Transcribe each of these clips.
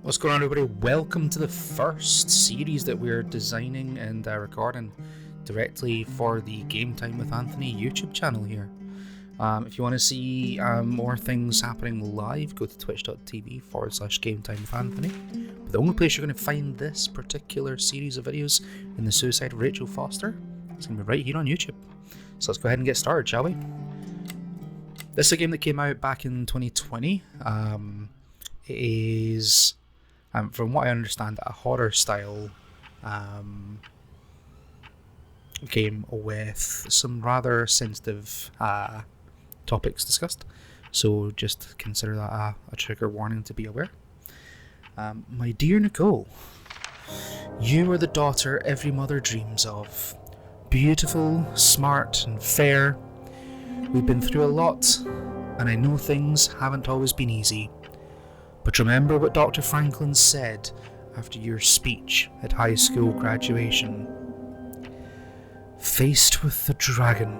What's going on, everybody? Welcome to the first series that we're designing and recording directly for the Game Time with Anthony YouTube channel here. If you want to see more things happening live, go to twitch.tv/Game Time with Anthony. But the only place you're going to find this particular series of videos in the Suicide of Rachel Foster is going to be right here on YouTube. So let's go ahead and get started, shall we? This is a game that came out back in 2020. It is, from what I understand, a horror style game with some rather sensitive topics discussed. So just consider that a trigger warning to be aware. My dear Nicole, you are the daughter every mother dreams of. Beautiful, smart, and fair. We've been through a lot, and I know things haven't always been easy. But remember what Dr. Franklin said after your speech at high school graduation. Faced with the dragon,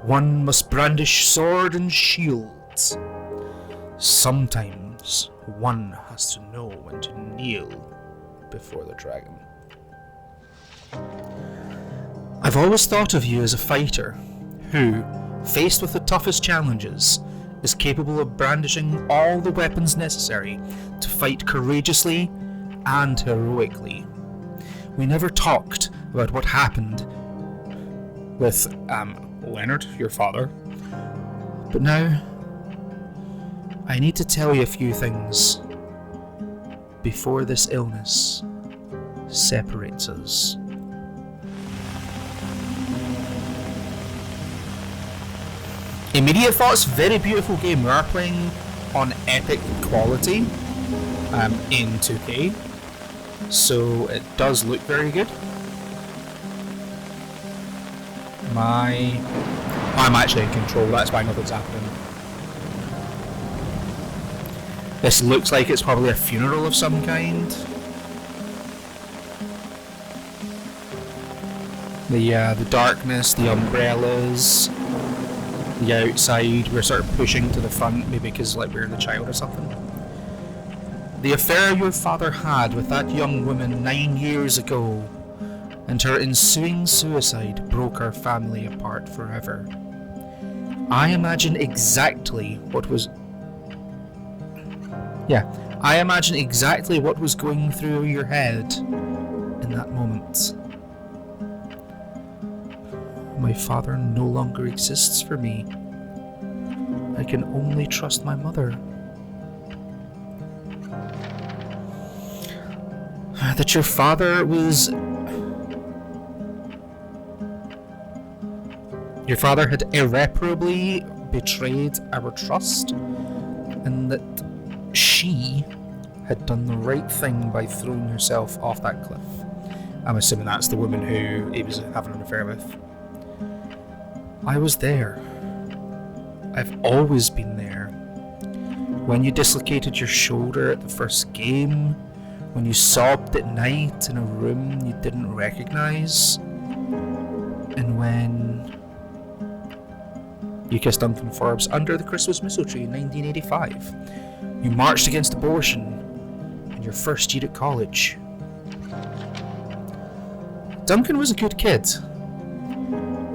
one must brandish sword and shield. Sometimes one has to know when to kneel before the dragon. I've always thought of you as a fighter who, faced with the toughest challenges, is capable of brandishing all the weapons necessary to fight courageously and heroically. We never talked about what happened with Leonard, your father, but now I need to tell you a few things before this illness separates us. Immediate thoughts, very beautiful game. We are playing on epic quality in 2K, so it does look very good. I'm actually in control, that's why nothing's happening. This looks like it's probably a funeral of some kind. The darkness, the umbrellas, the outside, we're sort of pushing to the front, maybe because like we're the child or something. The affair your father had with that young woman 9 years ago, and her ensuing suicide broke our family apart forever. I imagine exactly what was going through your head in that moment. My father no longer exists for me. I can only trust my mother. That your father had irreparably betrayed our trust, and that she had done the right thing by throwing herself off that cliff. I'm assuming that's the woman who he was having an affair with. I was there. I've always been there. When you dislocated your shoulder at the first game, when you sobbed at night in a room you didn't recognize, and when you kissed Duncan Forbes under the Christmas mistletoe in 1985. You marched against abortion in your first year at college. Duncan was a good kid.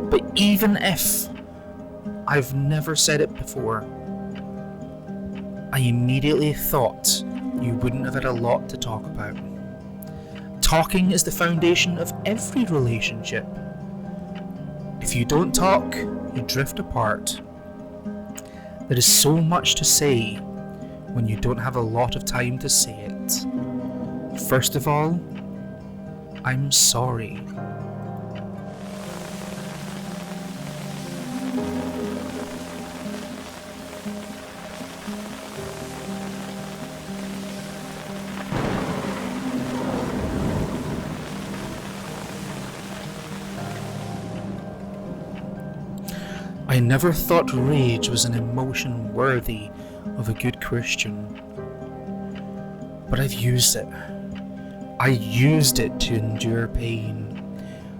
But even if I've never said it before, I immediately thought you wouldn't have had a lot to talk about. Talking is the foundation of every relationship. If you don't talk, you drift apart. There is so much to say when you don't have a lot of time to say it. First of all, I'm sorry. I never thought rage was an emotion worthy of a good Christian. But I've used it. I used it to endure pain.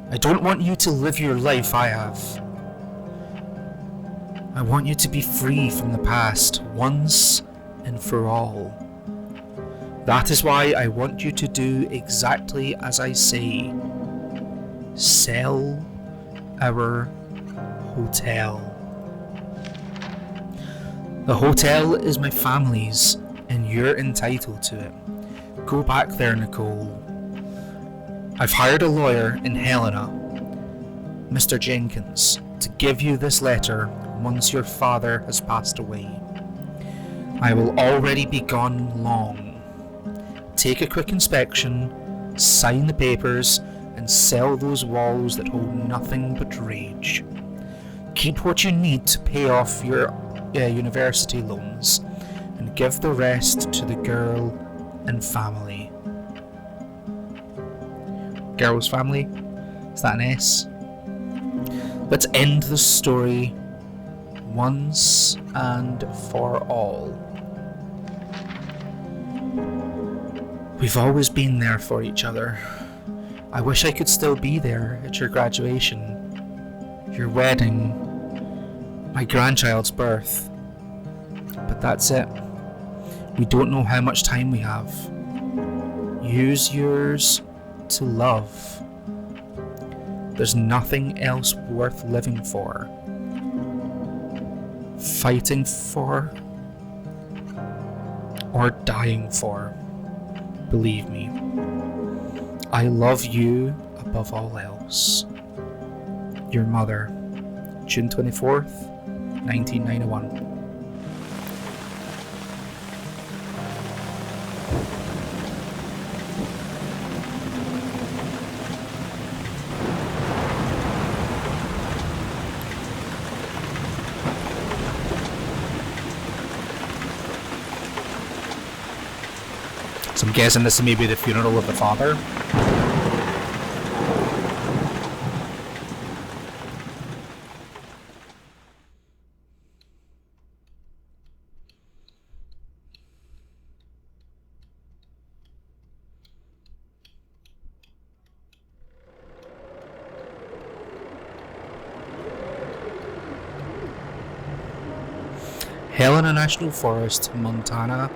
I don't want you to live your life I have. I want you to be free from the past once and for all. That is why I want you to do exactly as I say. Sell our hotel. The hotel is my family's, and you're entitled to it. Go back there, Nicole. I've hired a lawyer in Helena, Mr. Jenkins, to give you this letter once your father has passed away. I will already be gone long. Take a quick inspection, sign the papers, and sell those walls that hold nothing but rage. Keep what you need to pay off your university loans, and give the rest to the girl and family. Girl's family? Is that an S? Let's end the story once and for all. We've always been there for each other. I wish I could still be there at your graduation, your wedding, my grandchild's birth. But that's it. We don't know how much time we have. Use yours to love. There's nothing else worth living for, fighting for, or dying for. Believe me, I love you above all else. Your mother, June 24th, 1991. So I'm guessing this is maybe the funeral of the father. Helena National Forest, Montana,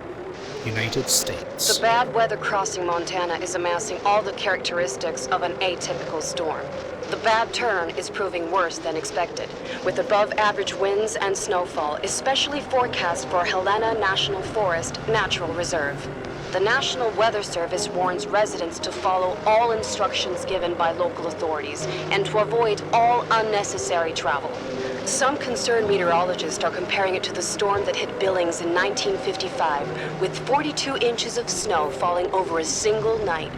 United States. The bad weather crossing Montana is amassing all the characteristics of an atypical storm. The bad turn is proving worse than expected, with above-average winds and snowfall, especially forecast for Helena National Forest Natural Reserve. The National Weather Service warns residents to follow all instructions given by local authorities and to avoid all unnecessary travel. Some concerned meteorologists are comparing it to the storm that hit Billings in 1955, with 42 inches of snow falling over a single night.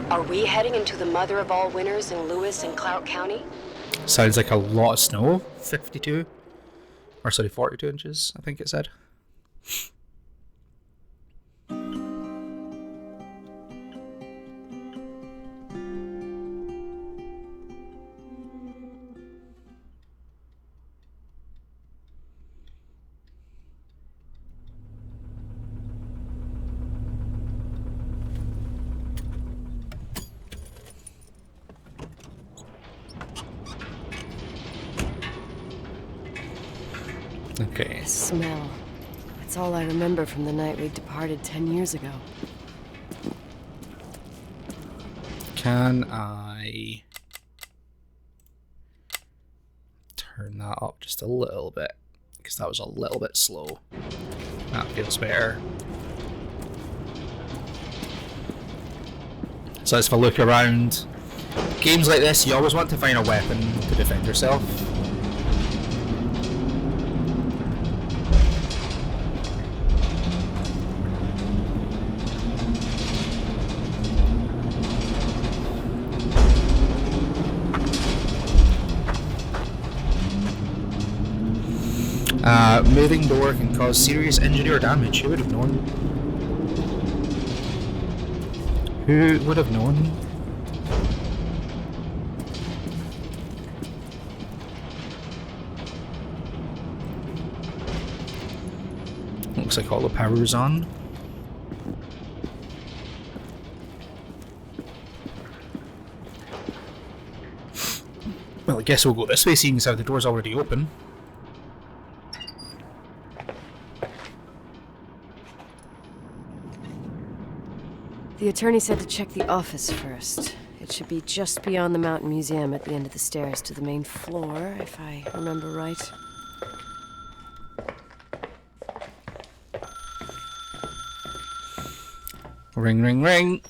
Are we heading into the mother of all winters in Lewis and Clout County? Sounds like a lot of snow. 42 inches, I think it said. Okay. The smell. It's all I remember from the night we departed 10 years ago. Can I turn that up just a little bit? Because that was a little bit slow. That feels better. So as if I look around, games like this, you always want to find a weapon to defend yourself. Moving door can cause serious injury or damage. Who would have known? Who would have known? Looks like all the power's on. Well, I guess we'll go this way, seeing as how the door's already open. The attorney said to check the office first. It should be just beyond the Mountain Museum at the end of the stairs to the main floor, if I remember right. Ring, ring, ring.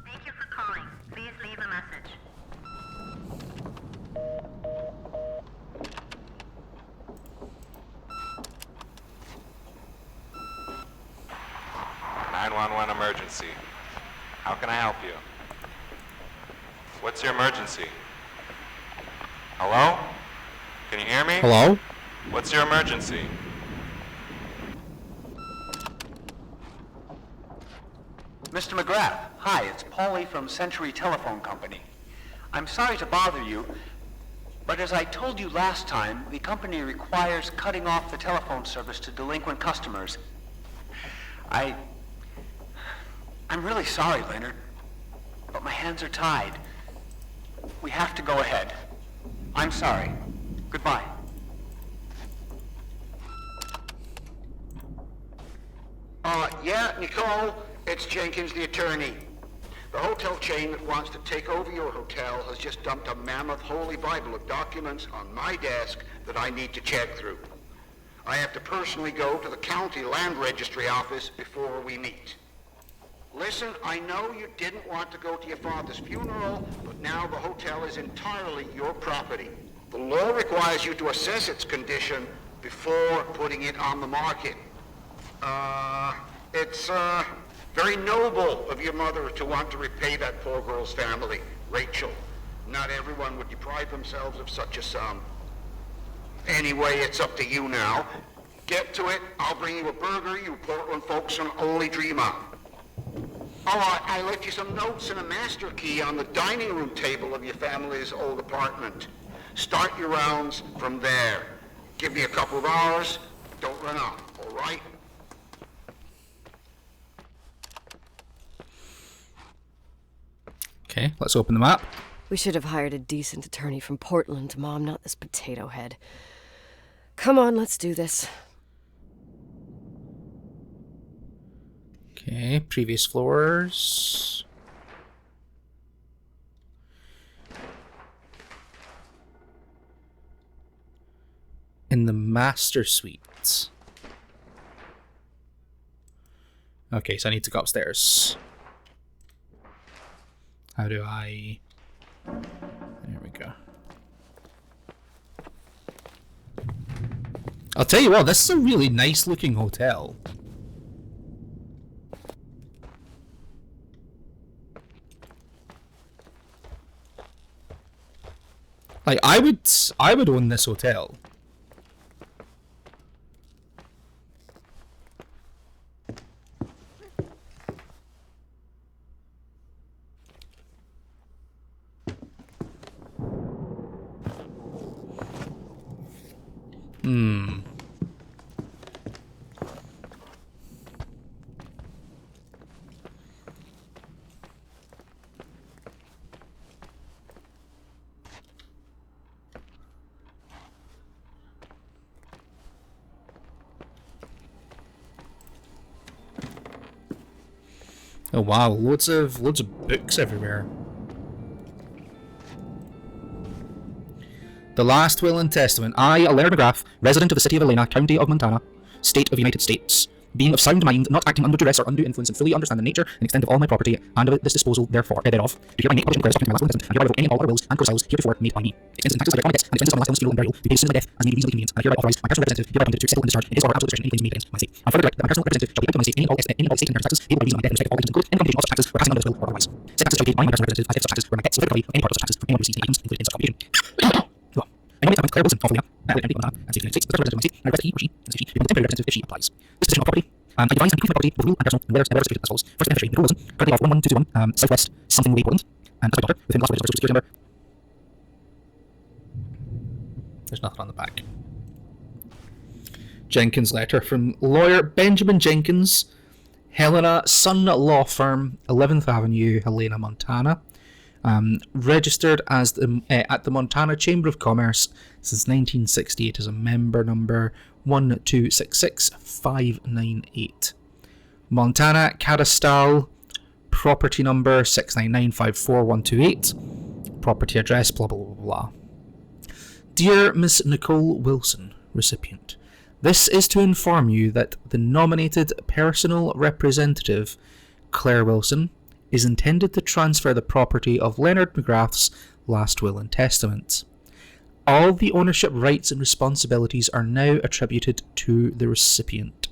Thank you for calling. Please leave a message. Emergency. How can I help you? What's your emergency? Hello? Can you hear me? Hello? What's your emergency? Mr. McGrath, hi, it's Paulie from Century Telephone Company. I'm sorry to bother you, but as I told you last time, the company requires cutting off the telephone service to delinquent customers. I'm really sorry, Leonard, but my hands are tied. We have to go ahead. I'm sorry. Goodbye. Yeah, Nicole, it's Jenkins, the attorney. The hotel chain that wants to take over your hotel has just dumped a mammoth holy Bible of documents on my desk that I need to check through. I have to personally go to the county land registry office before we meet. Listen, I know you didn't want to go to your father's funeral, but now the hotel is entirely your property. The law requires you to assess its condition before putting it on the market. It's very noble of your mother to want to repay that poor girl's family, Rachel. Not everyone would deprive themselves of such a sum. Anyway, it's up to you now. Get to it. I'll bring you a burger you Portland folks can only dream of. Oh, I left you some notes and a master key on the dining room table of your family's old apartment. Start your rounds from there. Give me a couple of hours. Don't run off, all right? Okay, let's open the map. We should have hired a decent attorney from Portland, Mom, not this potato head. Come on, let's do this. Okay, previous floors. In the master suite. Okay, so I need to go upstairs. How do I... There we go. I'll tell you what, this is a really nice looking hotel. Like, I would own this hotel. Oh wow, loads of books everywhere. The Last Will and Testament. I, Leonard McGrath, resident of the city of Helena, county of Montana, state of United States. Being of sound mind, not acting under duress or undue influence, and fully understand the nature and extent of all my property and of this disposal thereof, do hereby make publish and declare respecting my last will and testament, and hereby revoke any and all other wills and codicils heretofore made by me. Expenses and taxes like all my debts, and expenses of my last illness, funeral, and burial, be paid as soon as my death, as may be reasonably convenient, and I hereby authorize my personal representative, hereby appointed to settle and discharge in his or her absolute discretion any claims made against my estate. I further direct that my personal representative shall be paid to my estate any and all estate and taxes payable by reason of my death in respect of all items included in the computation of such taxes or passing under this will or otherwise. Said taxes shall be paid by my personal representative as if such taxes were my debts, so any part of such taxes from anyone receiving items included in such computation. I nominate Claire Wilson, California, and Montana, and state of the United States, the representative of my state, and I request that he or she, as he, be temporary representative if she applies. This decision of property, I devise and bequeath my property, both real and personal, and whether certificate as follows. First beneficiary, Nicole Wilson, currently of 11221, Southwest, something way, Portland, and as my daughter, within the last registered social security number. There's nothing on the back. Jenkins letter from lawyer Benjamin Jenkins, Helena Sun Law Firm, 11th Avenue, Helena, Montana. Registered as at the Montana Chamber of Commerce since 1968 as a member number 1266598. Montana Cadastral, property number 699541128, property address blah blah blah blah. Dear Miss Nicole Wilson, recipient, this is to inform you that the nominated personal representative, Claire Wilson, is intended to transfer the property of Leonard McGrath's last will and testament. All the ownership rights and responsibilities are now attributed to the recipient.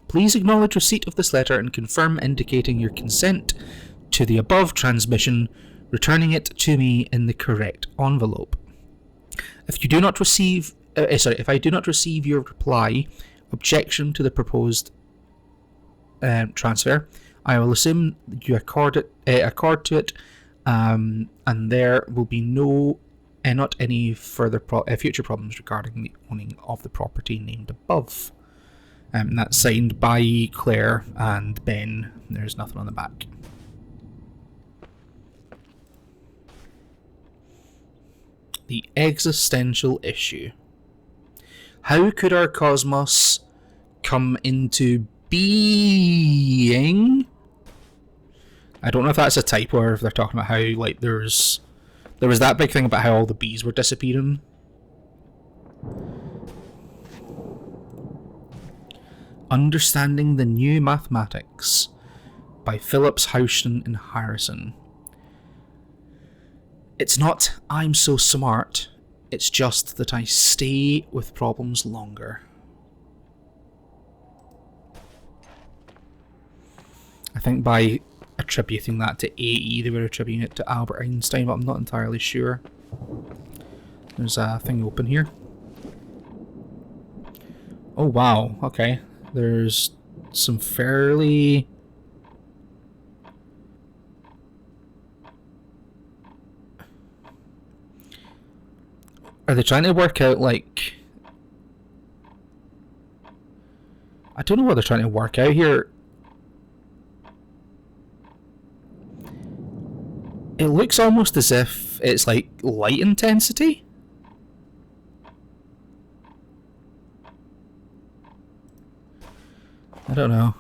Please acknowledge receipt of this letter and confirm indicating your consent to the above transmission, returning it to me in the correct envelope. If I do not receive your reply, objection to the proposed transfer, I will assume you accord to it, and there will be not any further future problems regarding the owning of the property named above. And that's signed by Claire and Ben. There's nothing on the back. The existential issue. How could our cosmos come into being? I don't know if that's a typo or if they're talking about how, like, there was that big thing about how all the bees were disappearing. Understanding the New Mathematics by Phillips, Houston, and Harrison. It's not I'm so smart, it's just that I stay with problems longer. I think by attributing that to AE, they were attributing it to Albert Einstein, but I'm not entirely sure. There's a thing open here. Oh wow, okay. There's some fairly... Are they trying to work out, like... I don't know what they're trying to work out here. It looks almost as if it's like light intensity. I don't know.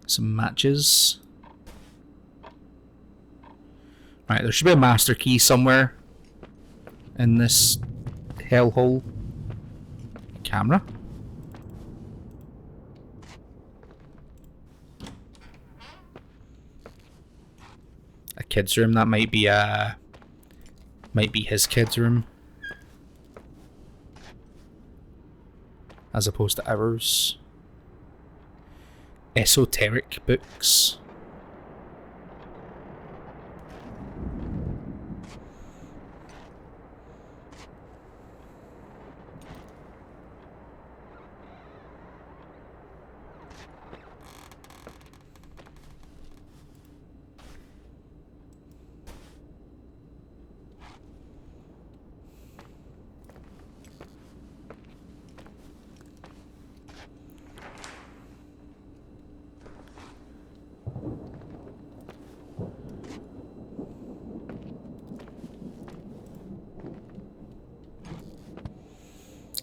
Some matches. Right, there should be a master key somewhere in this hellhole. Camera. A kid's room. That might be his kid's room, as opposed to ours. Esoteric books.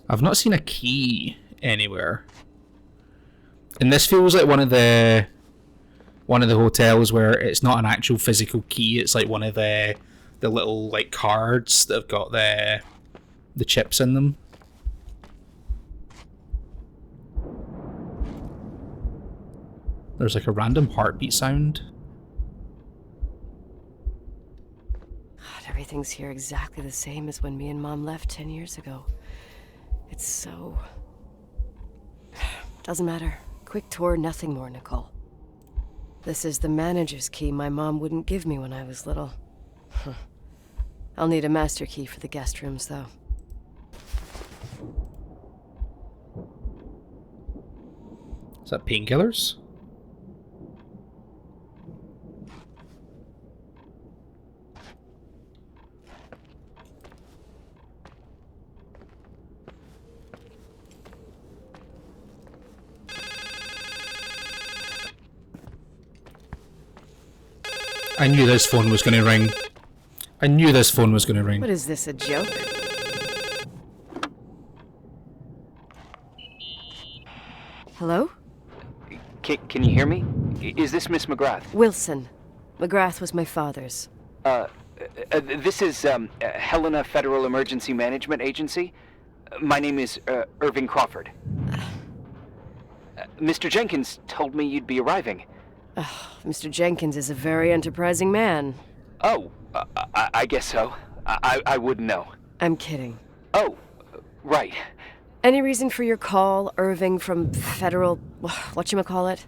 I've not seen a key anywhere. And this feels like one of the hotels where it's not an actual physical key, it's like one of the little like cards that have got the chips in them. There's like a random heartbeat sound. God, everything's here exactly the same as when me and Mom left 10 years ago. It's so... Doesn't matter. Quick tour, nothing more, Nicole. This is the manager's key my mom wouldn't give me when I was little. I'll need a master key for the guest rooms, though. Is that painkillers? I knew this phone was going to ring. I knew this phone was going to ring. What is this, a joke? Hello? Can you hear me? Is this Miss McGrath? Wilson. McGrath was my father's. This is Helena Federal Emergency Management Agency. My name is Irving Crawford. Mr. Jenkins told me you'd be arriving. Mr. Jenkins is a very enterprising man. Oh, I guess so. I wouldn't know. I'm kidding. Oh, right. Any reason for your call, Irving from Federal... whatchamacallit?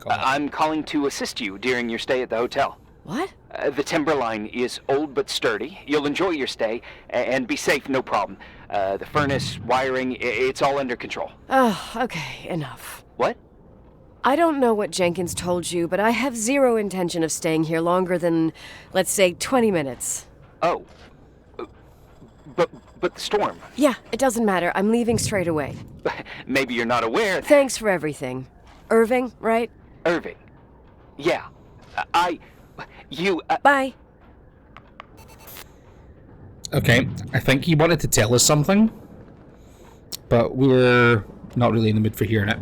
I'm calling to assist you during your stay at the hotel. What? The timberline is old but sturdy. You'll enjoy your stay and be safe, no problem. The furnace, wiring, it's all under control. Oh, okay, enough. What? I don't know what Jenkins told you, but I have zero intention of staying here longer than, let's say, 20 minutes. Oh. But the storm. Yeah, it doesn't matter. I'm leaving straight away. Maybe you're not aware. Thanks for everything. Irving, right? Irving. Yeah. You... Bye. Okay, I think he wanted to tell us something, but we were not really in the mood for hearing it.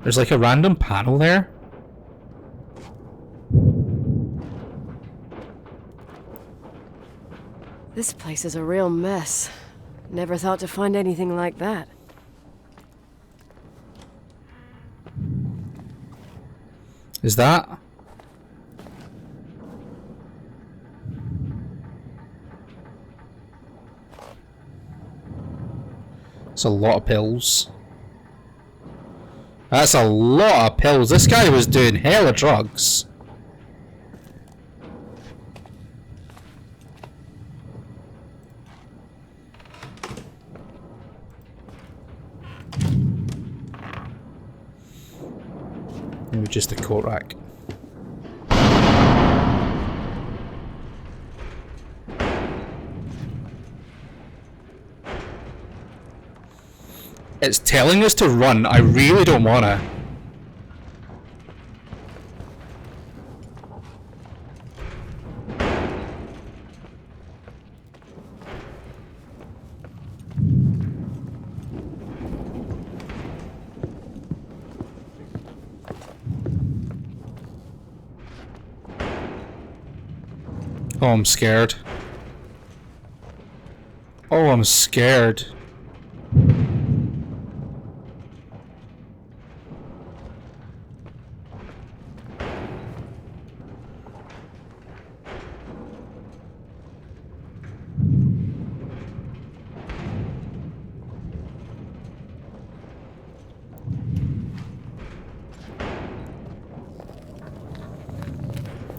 There's like a random panel there. This place is a real mess. Never thought to find anything like that. Is that? It's a lot of pills. That's a lot of pills. This guy was doing hella drugs. Maybe just a coat rack. It's telling us to run. I really don't wanna. Oh, I'm scared. Oh, I'm scared.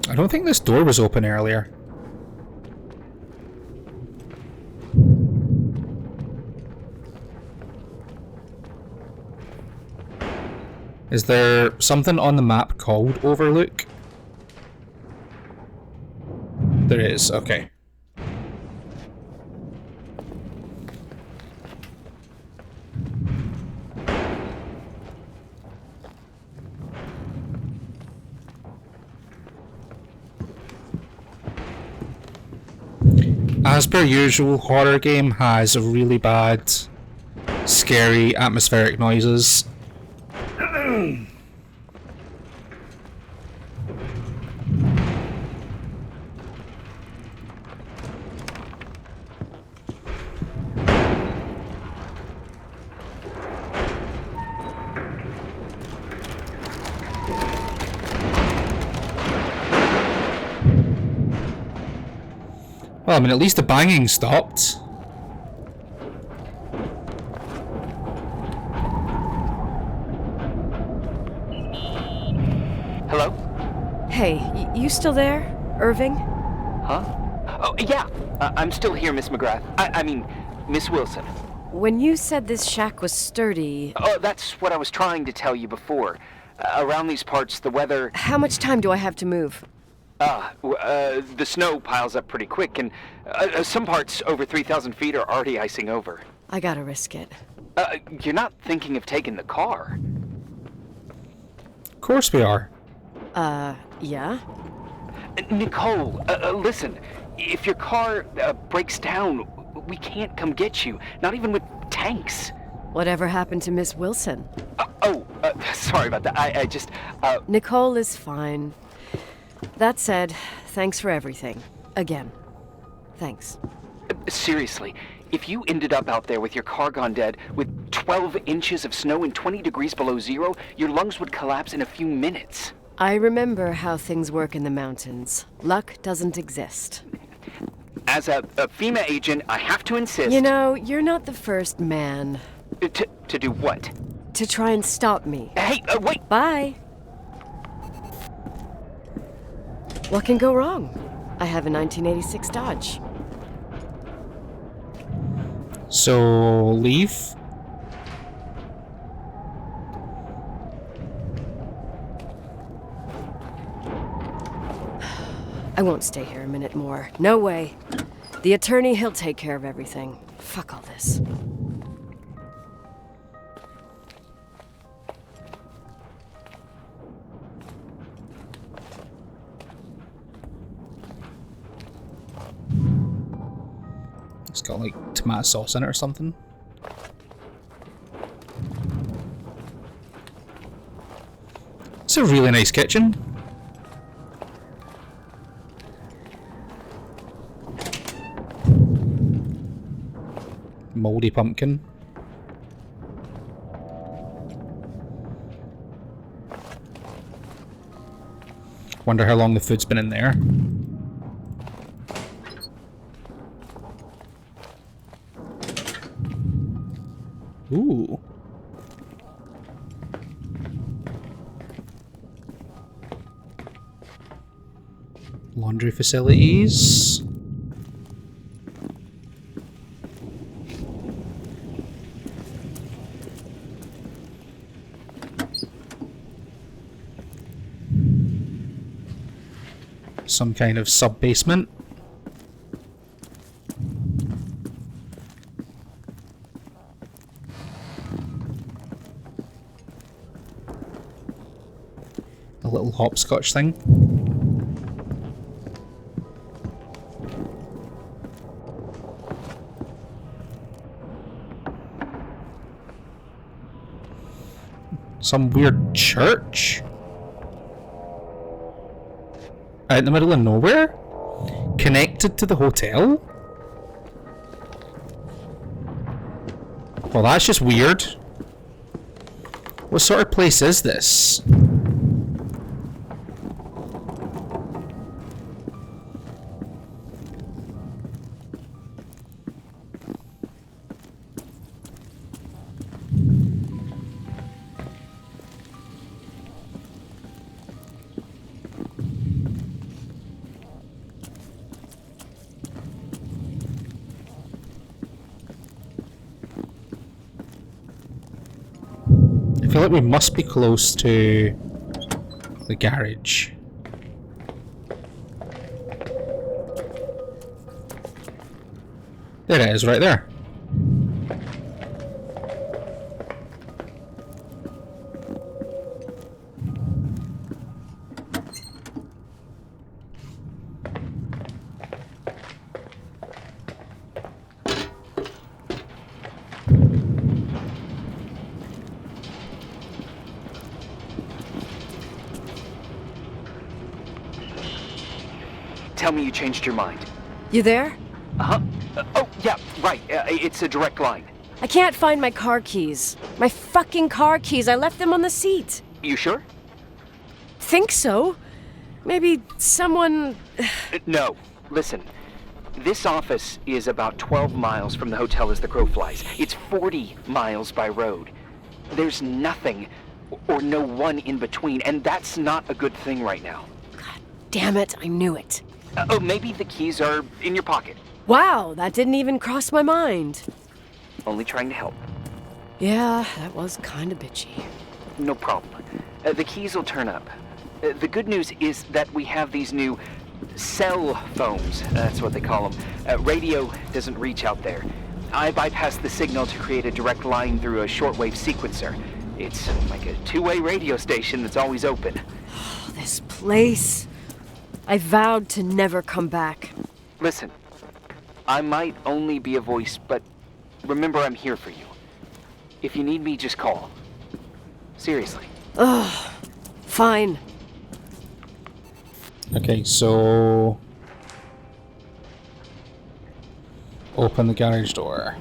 I don't think this door was open earlier. Is there something on the map called Overlook? There is, okay. As per usual, horror game has really bad, scary, atmospheric noises. Well, I mean, at least the banging stopped. Hello? Hey, you still there, Irving? Huh? Oh, yeah. I'm still here, Miss McGrath. I mean, Miss Wilson. When you said this shack was sturdy... Oh, that's what I was trying to tell you before. Around these parts, the weather... How much time do I have to move? The snow piles up pretty quick, and some parts over 3,000 feet are already icing over. I gotta risk it. You're not thinking of taking the car? Of course we are. Yeah? Nicole, listen. If your car breaks down, we can't come get you. Not even with tanks. Whatever happened to Miss Wilson? Sorry about that. I just, Nicole is fine. That said, thanks for everything. Again. Thanks. Seriously, if you ended up out there with your car gone dead, with 12 inches of snow and 20 degrees below zero, your lungs would collapse in a few minutes. I remember how things work in the mountains. Luck doesn't exist. As a FEMA agent, I have to insist... You know, you're not the first man. To do what? To try and stop me. Hey, wait! Bye! What can go wrong? I have a 1986 Dodge. So, leave? I won't stay here a minute more. No way. The attorney, he'll take care of everything. Fuck all this. It's got like tomato sauce in it or something. It's a really nice kitchen. Moldy pumpkin. Wonder how long the food's been in there. Ooh. Laundry facilities. Some kind of sub-basement. A little hopscotch thing. Some weird church? Out in the middle of nowhere? Connected to the hotel? Well, that's just weird. What sort of place is this? I feel like we must be close to the garage. There it is, right there. Tell me you changed your mind. You there? Uh-huh. Oh, yeah, right. It's a direct line. I can't find my car keys. My fucking car keys. I left them on the seat. You sure? Think so. Maybe someone... No. Listen. This office is about 12 miles from the hotel as the crow flies. It's 40 miles by road. There's nothing or no one in between, and that's not a good thing right now. God damn it, I knew it. Maybe the keys are in your pocket. Wow, that didn't even cross my mind. Only trying to help. Yeah, that was kinda bitchy. No problem. The keys will turn up. The good news is that we have these new cell phones. That's what they call them. Radio doesn't reach out there. I bypassed the signal to create a direct line through a shortwave sequencer. It's like a two-way radio station that's always open. This place. I vowed to never come back. Listen, I might only be a voice, but remember I'm here for you. If you need me, just call. Seriously. Ugh. Fine. Okay, so... open the garage door.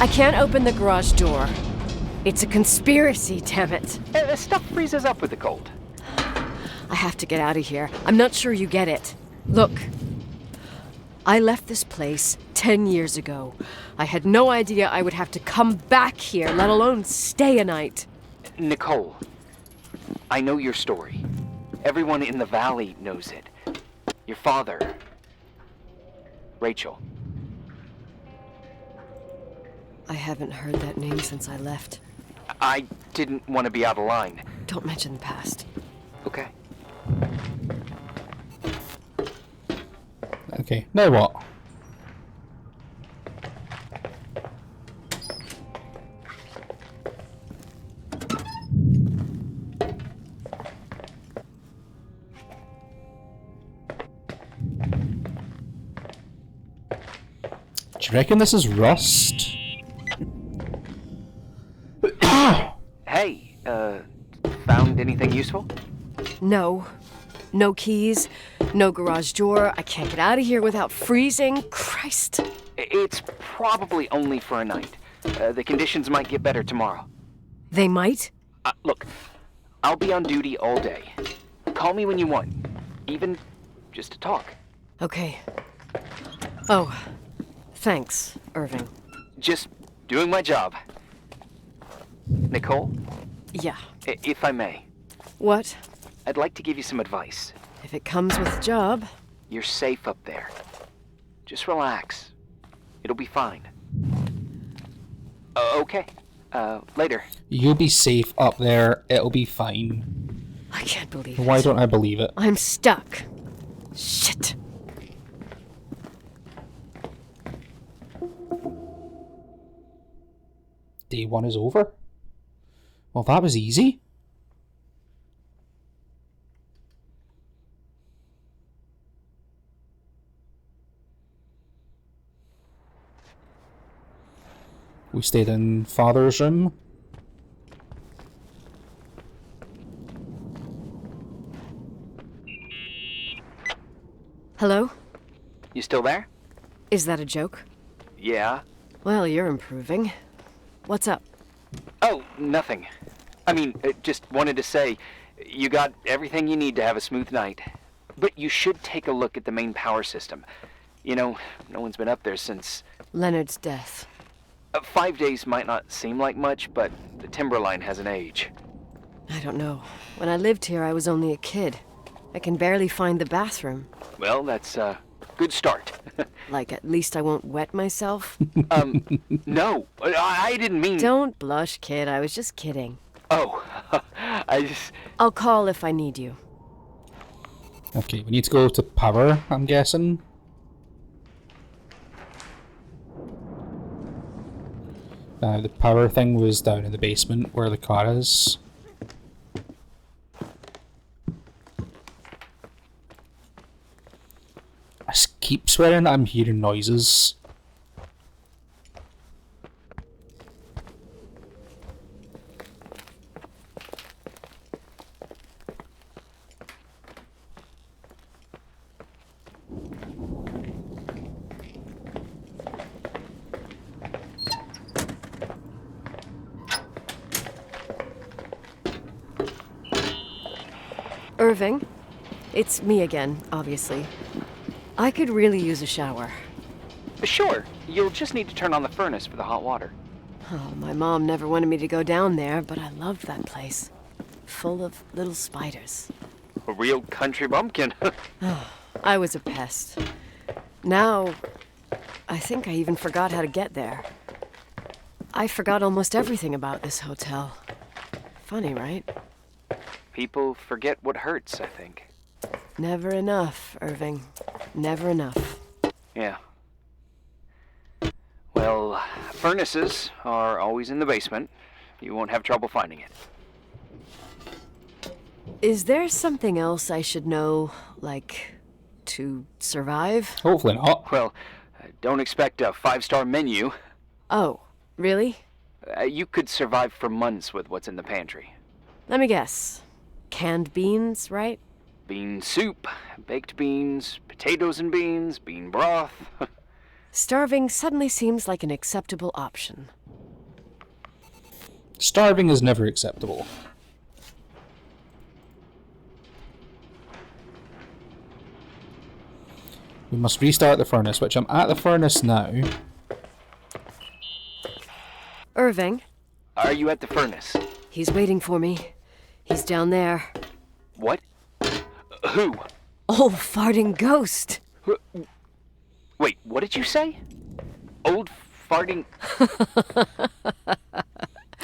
I can't open the garage door. It's a conspiracy, damn it. Stuff freezes up with the cold. I have to get out of here. I'm not sure you get it. Look, I left this place 10 years ago. I had no idea I would have to come back here, let alone stay a night. Nicole, I know your story. Everyone in the valley knows it. Your father, Rachel. I haven't heard that name since I left. I didn't want to be out of line. Don't mention the past. Okay. Okay, now what? Do you reckon this is rust? Hey, found anything useful? No. No keys. No garage door. I can't get out of here without freezing. Christ. It's probably only for a night. The conditions might get better tomorrow. They might? Look, I'll be on duty all day. Call me when you want. Even just to talk. Okay. Oh, thanks, Irving. Just doing my job. Nicole, Yeah. if I may, What? I'd like to give you some advice. If it comes with job. You're safe up there. Just relax. It'll be fine. Okay. Later. You'll be safe up there, it'll be fine. I can't believe it. Why don't I believe it? I'm stuck. Shit. Day one is over? Well, that was easy. We stayed in Father's room. Hello? You still there? Is that a joke? Yeah. Well, you're improving. What's up? Oh, nothing. I mean, just wanted to say, you got everything you need to have a smooth night. But you should take a look at the main power system. You know, no one's been up there since... Leonard's death. 5 days might not seem like much, but the timberline has an age. I don't know. When I lived here, I was only a kid. I can barely find the bathroom. Well, that's a good start. Like, at least I won't wet myself. No, I didn't mean... Don't blush, kid. I was just kidding. Oh, I'll call if I need you. Okay, we need to go to power, I'm guessing. The power thing was down in the basement where the car is. I keep swearing that I'm hearing noises. Irving? It's me again, obviously. I could really use a shower. Sure, you'll just need to turn on the furnace for the hot water. Oh, my mom never wanted me to go down there, but I loved that place. Full of little spiders. A real country bumpkin. I was a pest. Now, I think I even forgot how to get there. I forgot almost everything about this hotel. Funny, right? People forget what hurts, I think. Never enough, Irving. Never enough. Yeah. Well, furnaces are always in the basement. You won't have trouble finding it. Is there something else I should know, like, to survive? Hopefully not. Well, don't expect a 5-star menu. Oh, really? You could survive for months with what's in the pantry. Let me guess. Canned beans, right? Bean soup, baked beans, potatoes and beans, bean broth. Starving suddenly seems like an acceptable option. Starving is never acceptable. We must restart the furnace, which I'm at the furnace now. Irving, Are you at the furnace? he's waiting for me. He's down there. What? Who? Old farting ghost. Wait, what did you say? Old farting...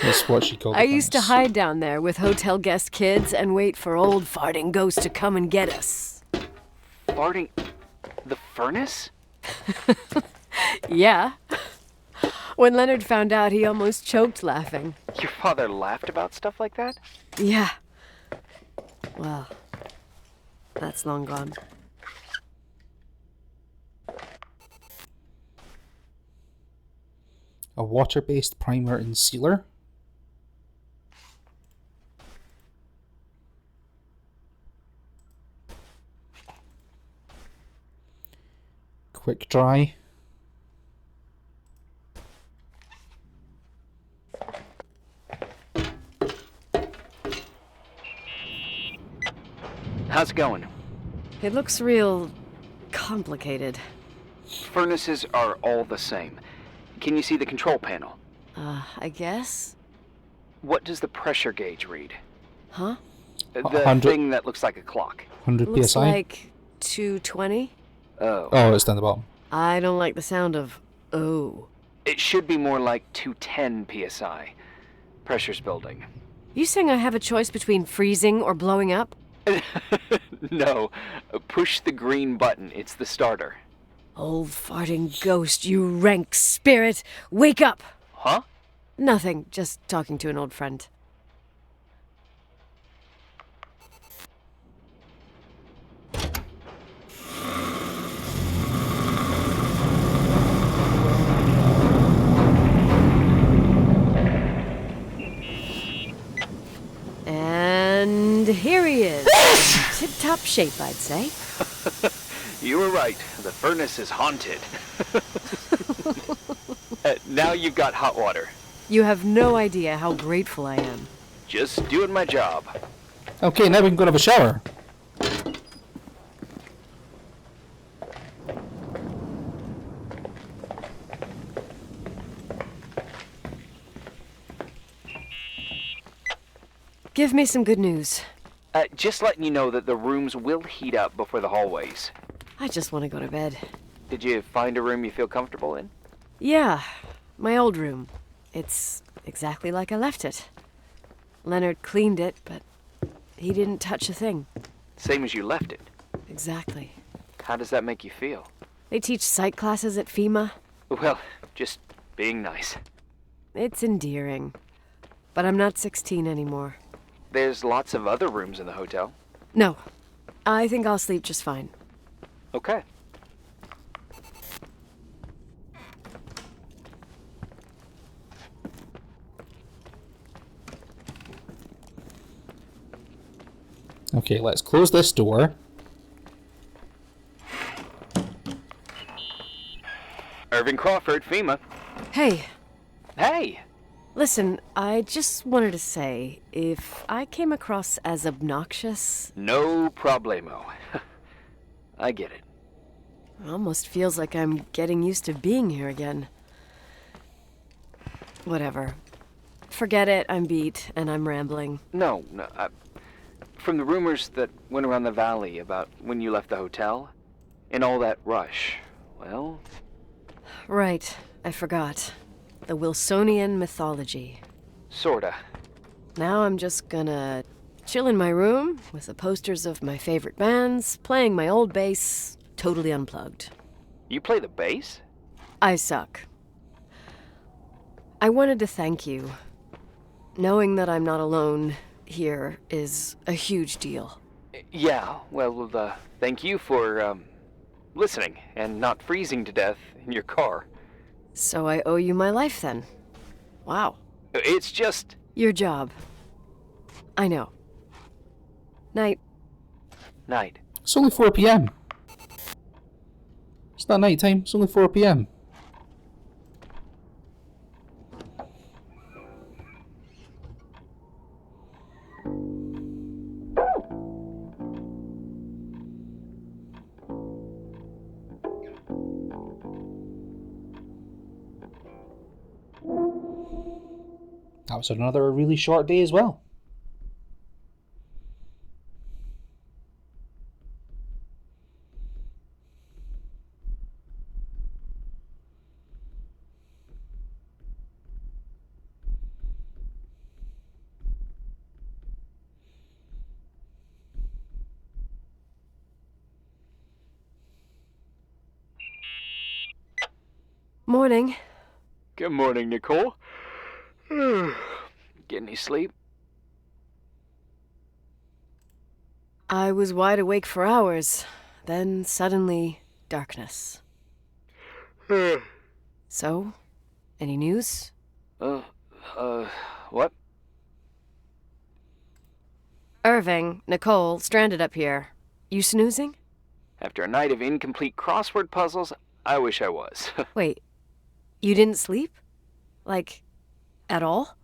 That's what she called it. I used to hide down there with hotel guest kids and wait for old farting ghost to come and get us. Farting... The furnace? Yeah. When Leonard found out, he almost choked laughing. Your father laughed about stuff like that? Yeah. Well, that's long gone. A water-based primer and sealer. Quick dry. How's it going? It looks real complicated. Furnaces are all the same. Can you see the control panel? I guess? What does the pressure gauge read? Huh? The 100. thing that looks like a clock. 100 Looks psi. like 220. Oh. Oh, it's down the bottom. I don't like the sound of oh. It should be more like 210 psi. Pressure's building. You saying I have a choice between freezing or blowing up? No. Push the green button. It's the starter. Old farting ghost, you rank spirit! Wake up! Huh? Nothing, just talking to an old friend. And here he is. Tip-top shape, I'd say. You were right. The furnace is haunted. Now you've got hot water. You have no idea how grateful I am. Just doing my job. Okay, now we can go and have a shower. Give me some good news. Just letting you know that the rooms will heat up before the hallways. I just want to go to bed. Did you find a room you feel comfortable in? Yeah, my old room. It's exactly like I left it. Leonard cleaned it, but he didn't touch a thing. Same as you left it. Exactly. How does that make you feel? They teach psych classes at FEMA. Well, just being nice. It's endearing. But I'm not 16 anymore. There's lots of other rooms in the hotel. No, I think I'll sleep just fine. Okay. Okay, let's close this door. Irving Crawford, FEMA. Hey, Hey! listen, I just wanted to say, if I came across as obnoxious, No problemo. I get it. it almost feels like I'm getting used to being here again. Whatever. Forget it, I'm beat, and I'm rambling. No. From the rumors that went around the valley about when you left the hotel, and all that rush, well, Right, I forgot. the Wilsonian mythology. Sorta. Now I'm just gonna chill in my room with the posters of my favorite bands, playing my old bass, totally unplugged. You play the bass? I suck. I wanted to thank you. Knowing that I'm not alone here is a huge deal. Yeah, well, thank you for, listening and not freezing to death in your car. So I owe you my life then. Wow. It's just... Your job. I know. Night. Night. It's only 4 p.m. It's not night time, it's only 4 p.m. That was another really short day as well. Morning. Good morning, Nicole. Get any sleep? I was wide awake for hours, then suddenly darkness. So, any news? What? Irving, Nicole, stranded up here. You snoozing? After a night of incomplete crossword puzzles, I wish I was. Wait, you didn't sleep? Like, at all?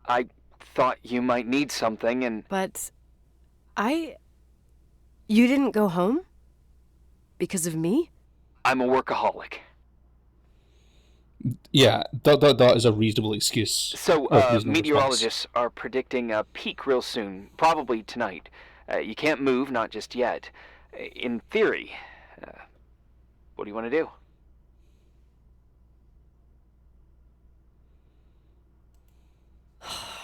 I thought you might need something and... But you didn't go home? Because of me? I'm a workaholic. Yeah, that is a reasonable excuse. So, Or reasonable meteorologists are predicting a peak real soon, probably tonight. You can't move, not just yet. In theory, what do you want to do?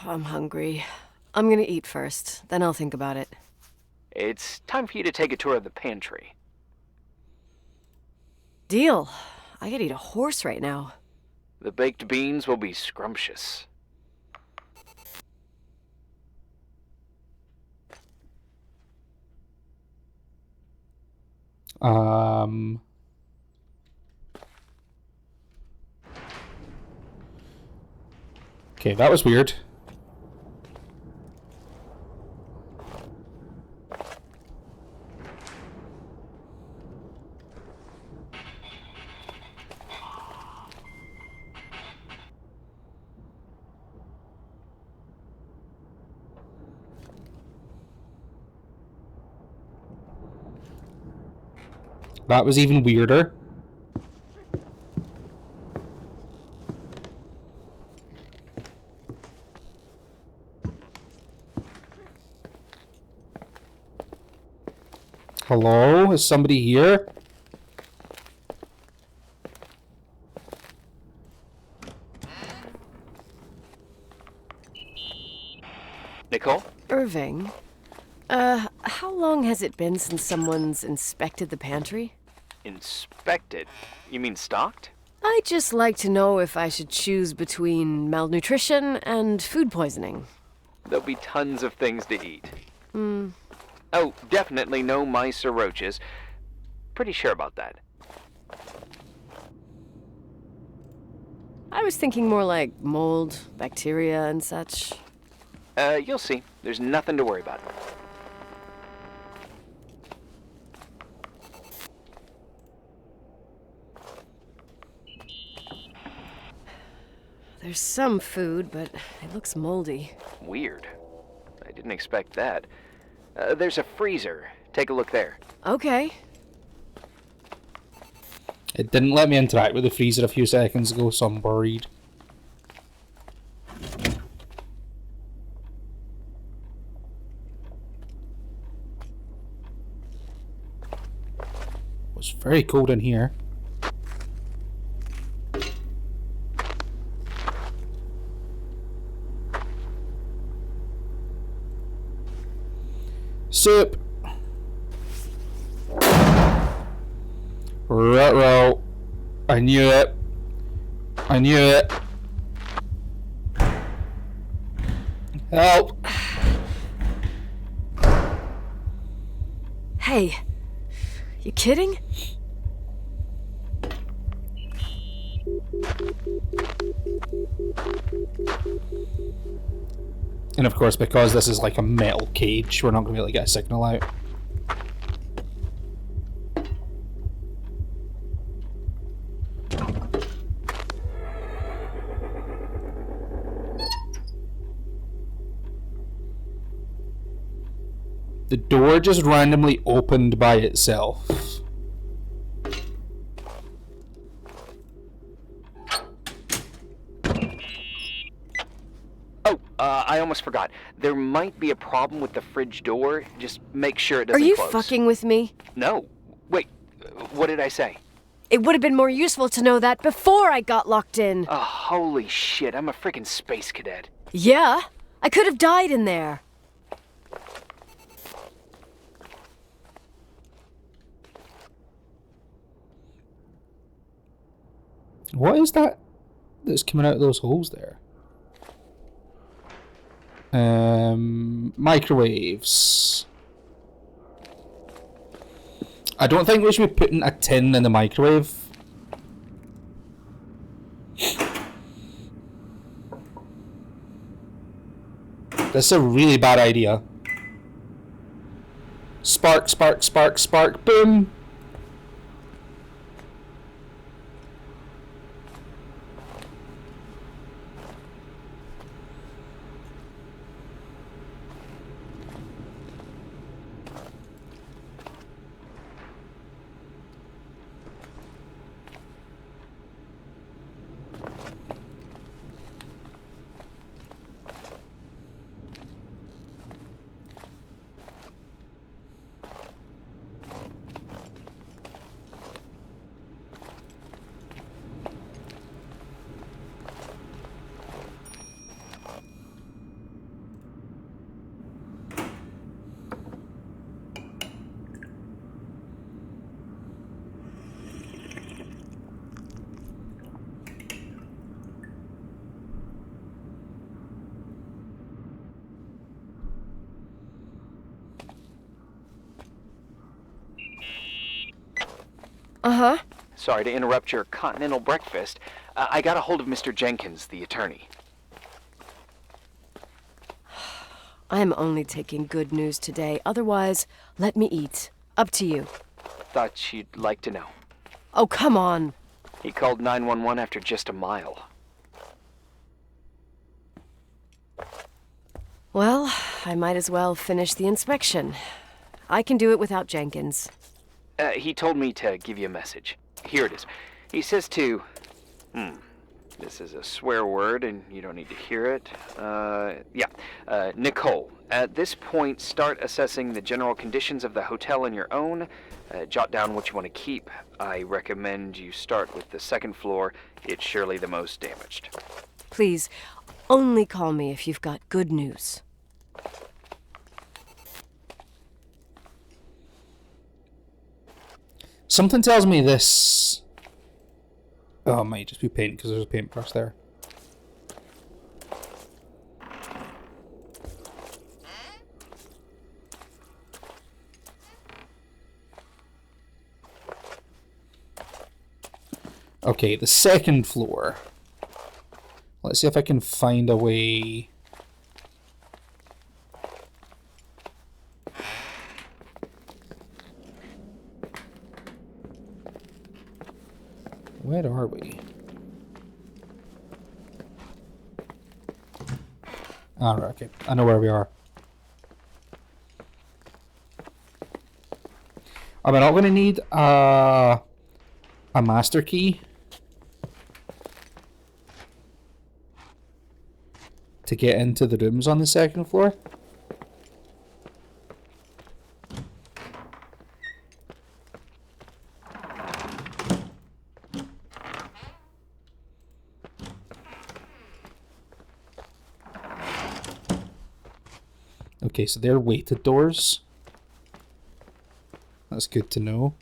I'm hungry. I'm gonna eat first, then I'll think about it. It's time for you to take a tour of the pantry. Deal. I could eat a horse right now. The baked beans will be scrumptious. Okay, that was weird. That was even weirder. Hello? Is somebody here? Nicole? Irving, how long has it been since someone's inspected the pantry? Inspected? You mean stocked? I'd just like to know if I should choose between malnutrition and food poisoning. There'll be tons of things to eat. Oh, definitely no mice or roaches. Pretty sure about that. I was thinking more like mold, bacteria, and such. You'll see. There's nothing to worry about. There's some food, but it looks moldy. Weird. I didn't expect that. There's a freezer. Take a look there. Okay. It didn't let me interact with the freezer a few seconds ago, so I'm worried. It's very cold in here. Soup. Ruh-roh. I knew it. I knew it. Help. Hey, you kidding? And of course, because this is like a metal cage, we're not going to be able to get a signal out. The door just randomly opened by itself. Oh, I almost forgot. There might be a problem with the fridge door. Just make sure it doesn't Are you close. fucking with me? No. Wait, what did I say? It would have been more useful to know that before I got locked in. Oh, holy shit, I'm a freaking space cadet. Yeah? I could have died in there. What is that that's coming out of those holes there? Microwaves. I don't think we should be putting a tin in the microwave. That's a really bad idea. Spark, spark, spark, spark, boom! Uh-huh. Sorry to interrupt your continental breakfast. I got a hold of Mr. Jenkins, the attorney. I'm only taking good news today. Otherwise, let me eat. Up to you. Thought you'd like to know. Oh, come on. He called 911 after just a mile. Well, I might as well finish the inspection. I can do it without Jenkins. He told me to give you a message. Here it is. He says to... This is a swear word, and you don't need to hear it. Nicole, at this point, start assessing the general conditions of the hotel on your own. Jot down what you want to keep. I recommend you start with the second floor. It's surely the most damaged. Please, only call me if you've got good news. Something tells me this... Oh, it might just be paint because there's a paintbrush there. Okay, the second floor. Let's see if I can find a way... Where are we? Alright, okay. I know where we are. Am I not going to need a master key to get into the rooms on the second floor? Okay, so they're weighted doors. That's good to know.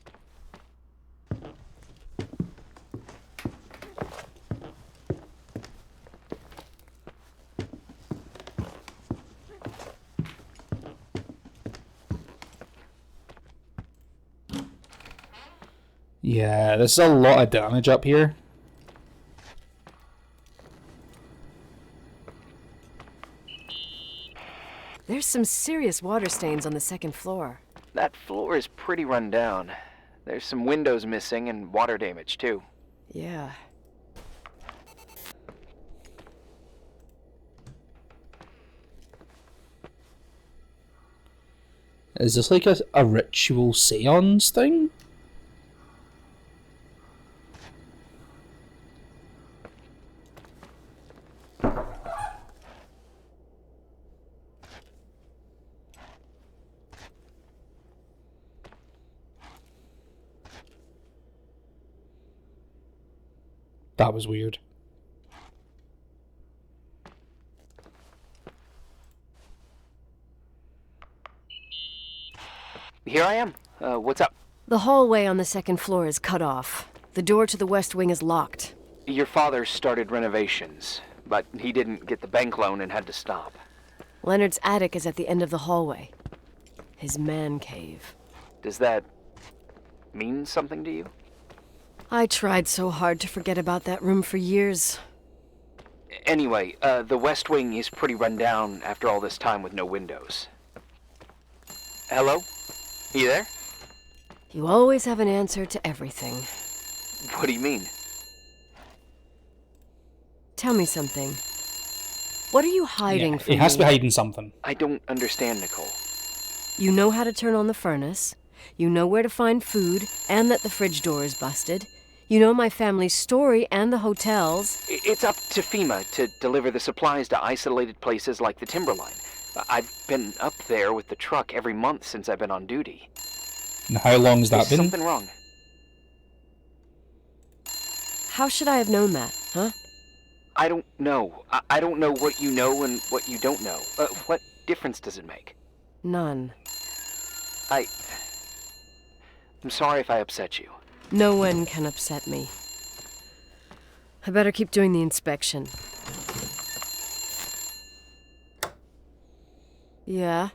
Yeah, there's a lot of damage up here. There's some serious water stains on the second floor. That floor is pretty run down. There's some windows missing and water damage, too. Yeah. Is this like a ritual seance thing? That was weird. Here I am. What's up? The hallway on the second floor is cut off. The door to the west wing is locked. Your father started renovations, but he didn't get the bank loan and had to stop. Leonard's attic is at the end of the hallway. His man cave. Does that mean something to you? I tried so hard to forget about that room for years. Anyway, the west wing is pretty run down after all this time with no windows. Hello? You there? You always have an answer to everything. What do you mean? Tell me something. What are you hiding Yeah, from it has to be me? hiding something. I don't understand, Nicole. You know how to turn on the furnace. You know where to find food, and that the fridge door is busted. You know my family's story and the hotel's. It's up to FEMA to deliver the supplies to isolated places like the Timberline. I've been up there with the truck every month since I've been on duty. And how long has that Is been? something wrong? How should I have known that, huh? I don't know. I don't know what you know and what you don't know. What difference does it make? None. I'm sorry if I upset you. No one can upset me. I better keep doing the inspection. Yeah?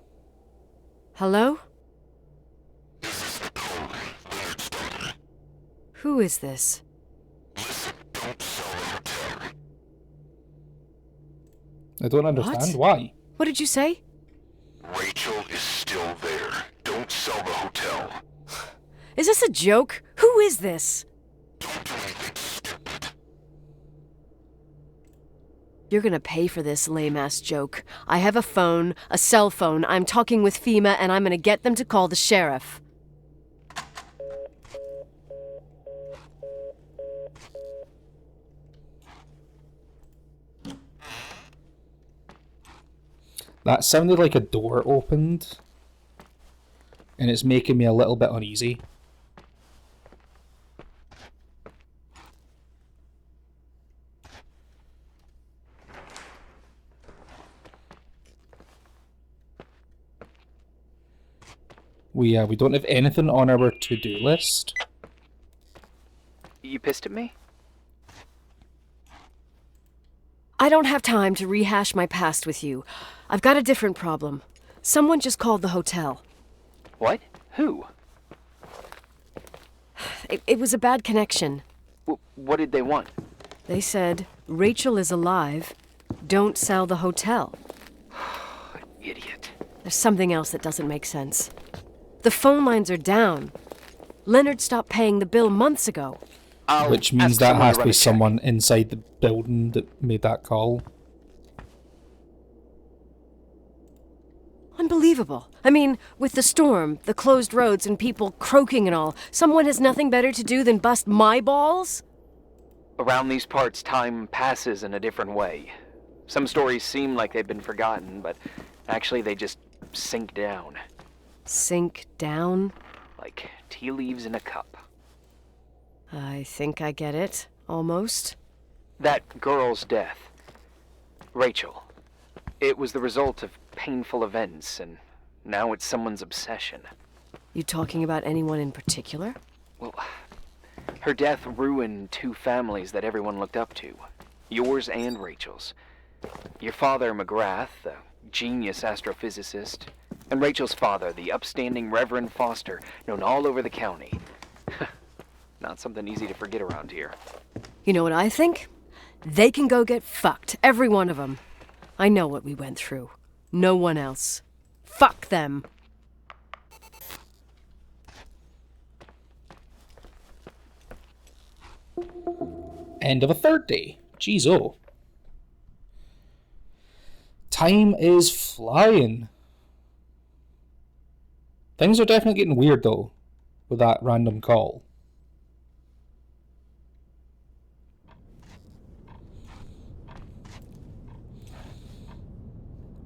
Hello? Who is this? I don't understand. Why? What did you say? Rachel is still there. Don't sell the hotel. Is this a joke? Who is this? Don't do anything stupid. You're gonna pay for this lame-ass joke. I have a phone, a cell phone. I'm talking with FEMA, and I'm gonna get them to call the sheriff. That sounded like a door opened. And it's making me a little bit uneasy. We don't have anything on our to-do list. You pissed at me? I don't have time to rehash my past with you. I've got a different problem. Someone just called the hotel. What? Who? It was a bad connection. What did they want? They said, Rachel is alive. Don't sell the hotel. Idiot. There's something else that doesn't make sense. The phone lines are down. Leonard stopped paying the bill months ago. Which means that has to be someone inside the building that made that call. Unbelievable. I mean, with the storm, the closed roads, and people croaking and all, someone has nothing better to do than bust my balls? Around these parts, time passes in a different way. Some stories seem like they've been forgotten, but actually they just sink down. Sink down? Like tea leaves in a cup. I think I get it. Almost. That girl's death. Rachel. It was the result of painful events, and now it's someone's obsession. You talking about anyone in particular? Well, her death ruined two families that everyone looked up to. Yours and Rachel's. Your father, McGrath, the genius astrophysicist, and Rachel's father, the upstanding Reverend Foster, known all over the county. Not something easy to forget around here. You know what I think? They can go get fucked, every one of them. I know what we went through. No one else. Fuck them. End of a third day. Jeez, oh. Time is flying. Things are definitely getting weird, though, with that random call.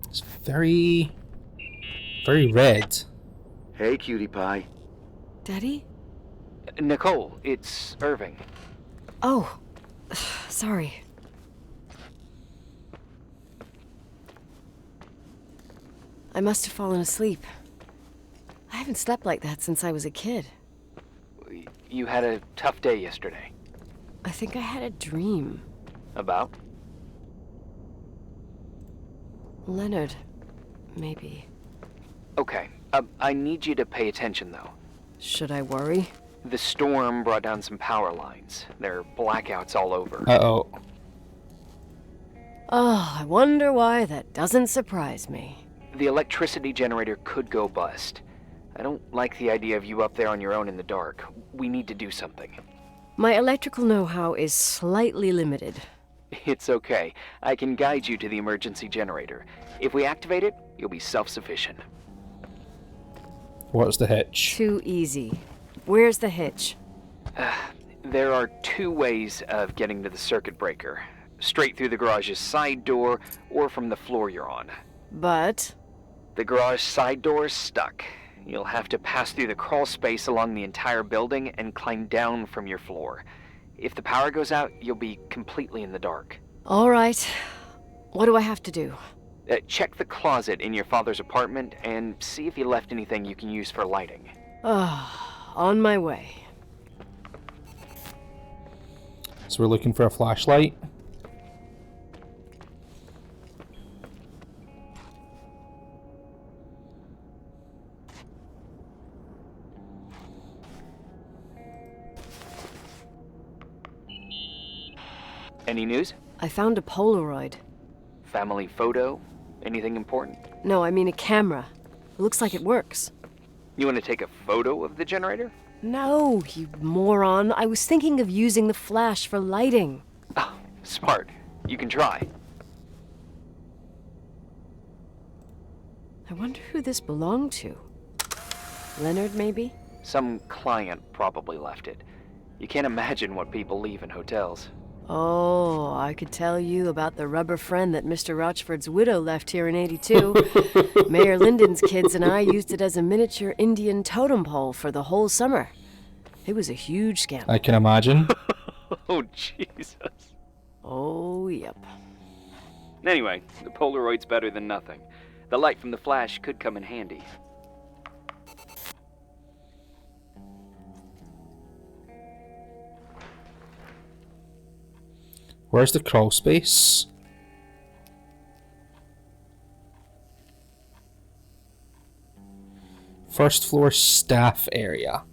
It's very red. Hey, cutie pie. Daddy? Nicole, it's Irving. Oh, sorry. I must have fallen asleep. I haven't slept like that since I was a kid. You had a tough day yesterday. I think I had a dream. About? Leonard, maybe. Okay, I need you to pay attention, though. Should I worry? The storm brought down some power lines. There are blackouts all over. Uh-oh. Oh, I wonder why that doesn't surprise me. The electricity generator could go bust. I don't like the idea of you up there on your own in the dark. We need to do something. My electrical know-how is slightly limited. It's okay. I can guide you to the emergency generator. If we activate it, you'll be self-sufficient. What's the hitch? Too easy. Where's the hitch? There are two ways of getting to the circuit breaker. Straight through the garage's side door, or from the floor you're on. But... The garage side door is stuck. You'll have to pass through the crawl space along the entire building and climb down from your floor. If the power goes out, you'll be completely in the dark. all right. What do I have to do? Check the closet in your father's apartment and see if he left anything you can use for lighting. On my way. So we're looking for a flashlight. Any news? I found a Polaroid. Family photo? Anything important? No, I mean a camera. It looks like it works. You want to take a photo of the generator? No, you moron. I was thinking of using the flash for lighting. Oh, smart. You can try. I wonder who this belonged to. Leonard, maybe? Some client probably left it. You can't imagine what people leave in hotels. Oh, I could tell you about the rubber friend that Mr. Rochford's widow left here in '82. Mayor Lyndon's kids and I used it as a miniature Indian totem pole for the whole summer. It was a huge scandal. I can imagine. Oh, Jesus. Oh, yep. Anyway, the Polaroid's better than nothing. The light from the flash could come in handy. Where's the crawl space? First floor staff area.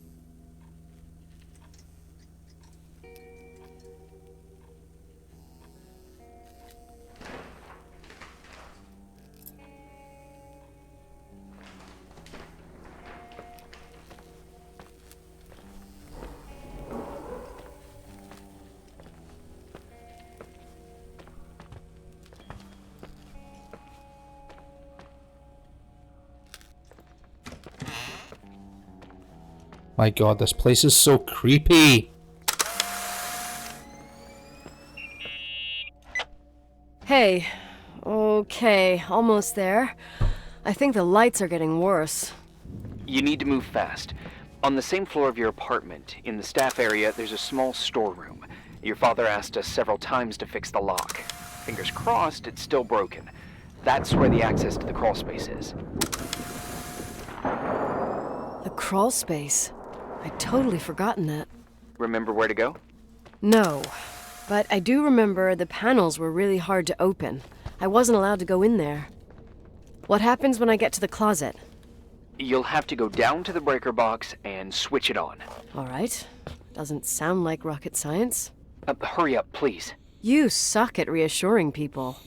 My god, this place is so creepy. Hey. Okay, almost there. I think the lights are getting worse. You need to move fast. On the same floor of your apartment, in the staff area, there's a small storeroom. Your father asked us several times to fix the lock. Fingers crossed, it's still broken. That's where the access to the crawl space is. The crawl space. I'd totally forgotten that. Remember where to go? No, but I do remember the panels were really hard to open. I wasn't allowed to go in there. What happens when I get to the closet? You'll have to go down to the breaker box and switch it on. All right. Doesn't sound like rocket science. Hurry up, please. You suck at reassuring people.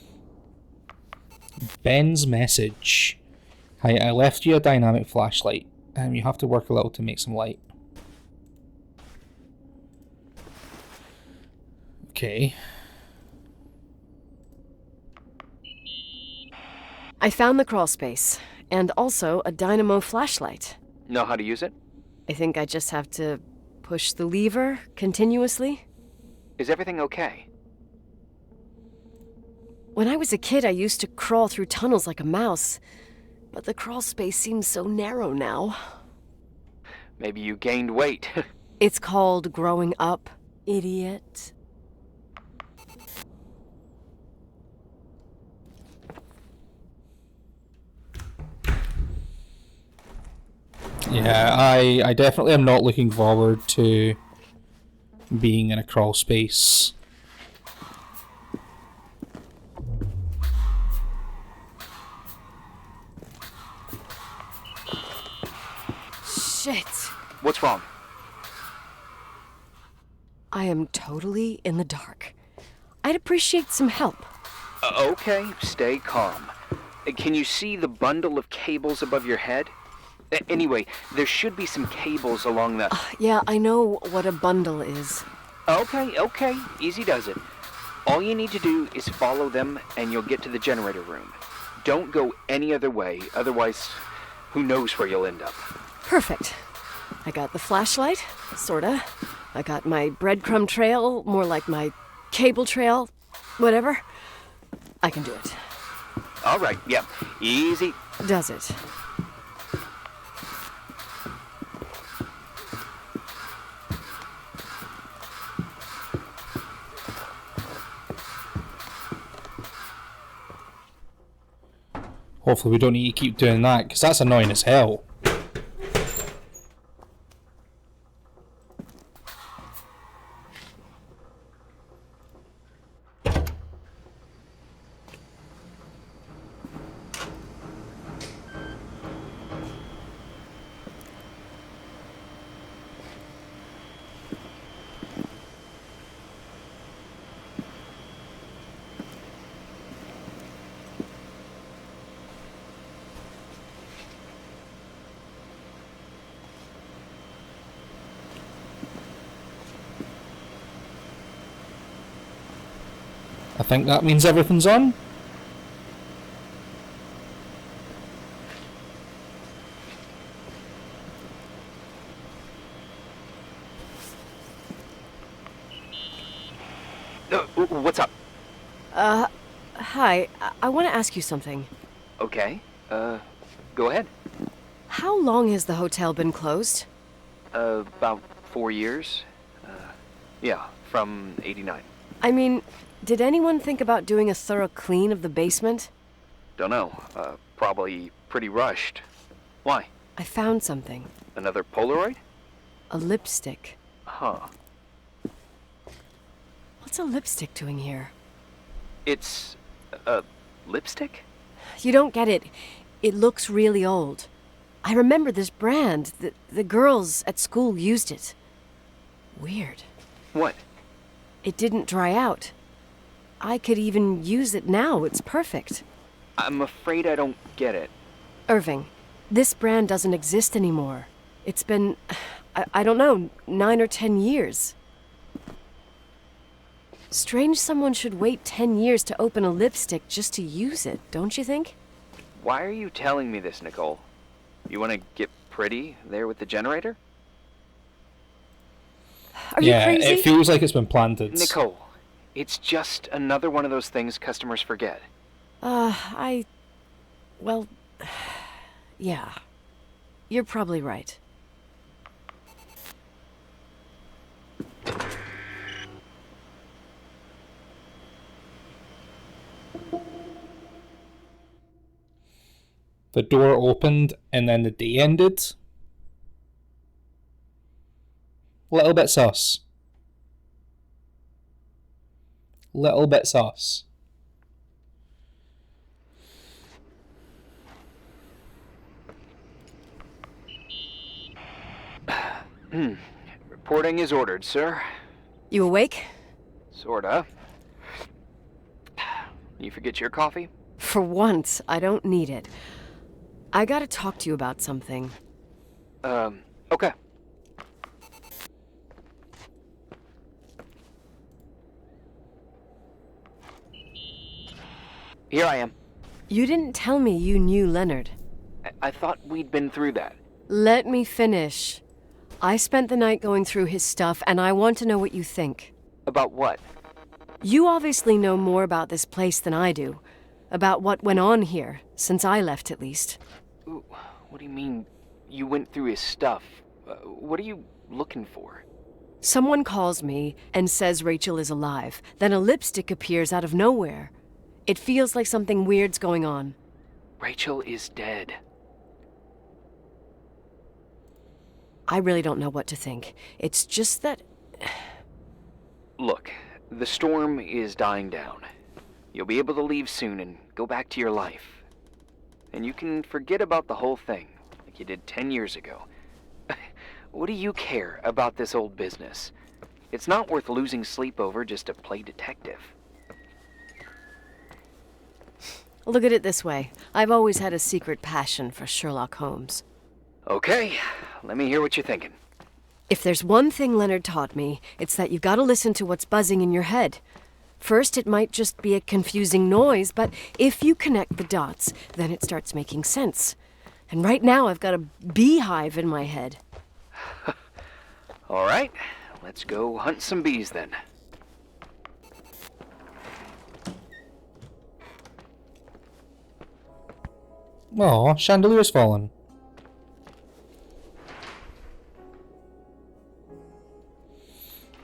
Ben's message. Hi, I left you a dynamic flashlight. You have to work a little to make some light. Okay. I found the crawl space, and also a dynamo flashlight. Know how to use it? I think I just have to push the lever continuously. Is everything okay? When I was a kid, I used to crawl through tunnels like a mouse, but the crawl space seems so narrow now. Maybe you gained weight. It's called growing up, idiot. Yeah, I definitely am not looking forward to being in a crawl space. Shit. What's wrong? I am totally in the dark. I'd appreciate some help. Okay, stay calm. Can you see the bundle of cables above your head? Anyway, there should be some cables along the... Yeah, I know what a bundle is. Okay, easy does it. All you need to do is follow them and you'll get to the generator room. Don't go any other way, otherwise, who knows where you'll end up. Perfect. I got the flashlight, sorta. I got my breadcrumb trail, more like my cable trail, whatever. I can do it. All right, yep, easy. Does it? Hopefully we don't need to keep doing that, because that's annoying as hell. I think that means everything's on. What's up? Hi. I want to ask you something. Okay, go ahead. How long has the hotel been closed? About 4 years. Yeah, from 89. I mean, did anyone think about doing a thorough clean of the basement? Don't know. Probably pretty rushed. Why? I found something. Another Polaroid? A lipstick. Huh. What's a lipstick doing here? It's a lipstick? You don't get it. It looks really old. I remember this brand. The girls at school used it. Weird. What? It didn't dry out. I could even use it now. It's perfect. I'm afraid I don't get it. Irving, this brand doesn't exist anymore. It's been, I don't know, 9 or 10 years. Strange someone should wait 10 years to open a lipstick just to use it, don't you think? Why are you telling me this, Nicole? You want to get pretty there with the generator? Are you crazy? It feels like it's been planted. Nicole, it's just another one of those things customers forget. Well, yeah. You're probably right. The door opened and then the day ended. Little bit sus. Little bit sus. Reporting is ordered, sir. You awake? Sorta. You forget your coffee? For once, I don't need it. I gotta talk to you about something. Okay. Here I am. You didn't tell me you knew Leonard. I thought we'd been through that. Let me finish. I spent the night going through his stuff, and I want to know what you think. About what? You obviously know more about this place than I do. About what went on here, since I left at least. Ooh, what do you mean, you went through his stuff? What are you looking for? Someone calls me and says Rachel is alive. Then a lipstick appears out of nowhere. It feels like something weird's going on. Rachel is dead. I really don't know what to think. It's just that... Look, the storm is dying down. You'll be able to leave soon and go back to your life. And you can forget about the whole thing, like you did 10 years ago. What do you care about this old business? It's not worth losing sleep over just to play detective. Look at it this way. I've always had a secret passion for Sherlock Holmes. Okay, let me hear what you're thinking. If there's one thing Leonard taught me, it's that you've got to listen to what's buzzing in your head. First, it might just be a confusing noise, but if you connect the dots, then it starts making sense. And right now, I've got a beehive in my head. All right, let's go hunt some bees then. Aw, chandelier's fallen.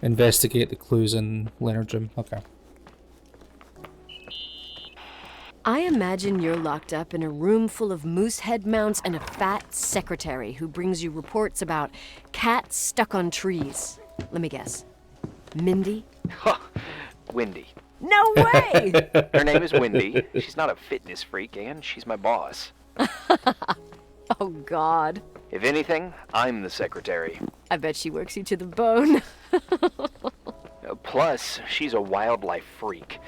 Investigate the clues in Leonard's room. Okay. I imagine you're locked up in a room full of moose head mounts and a fat secretary who brings you reports about cats stuck on trees. Let me guess. Mindy? Wendy. No way! Her name is Wendy. She's not a fitness freak, and she's my boss. Oh, God. If anything, I'm the secretary. I bet she works you to the bone. Plus, she's a wildlife freak.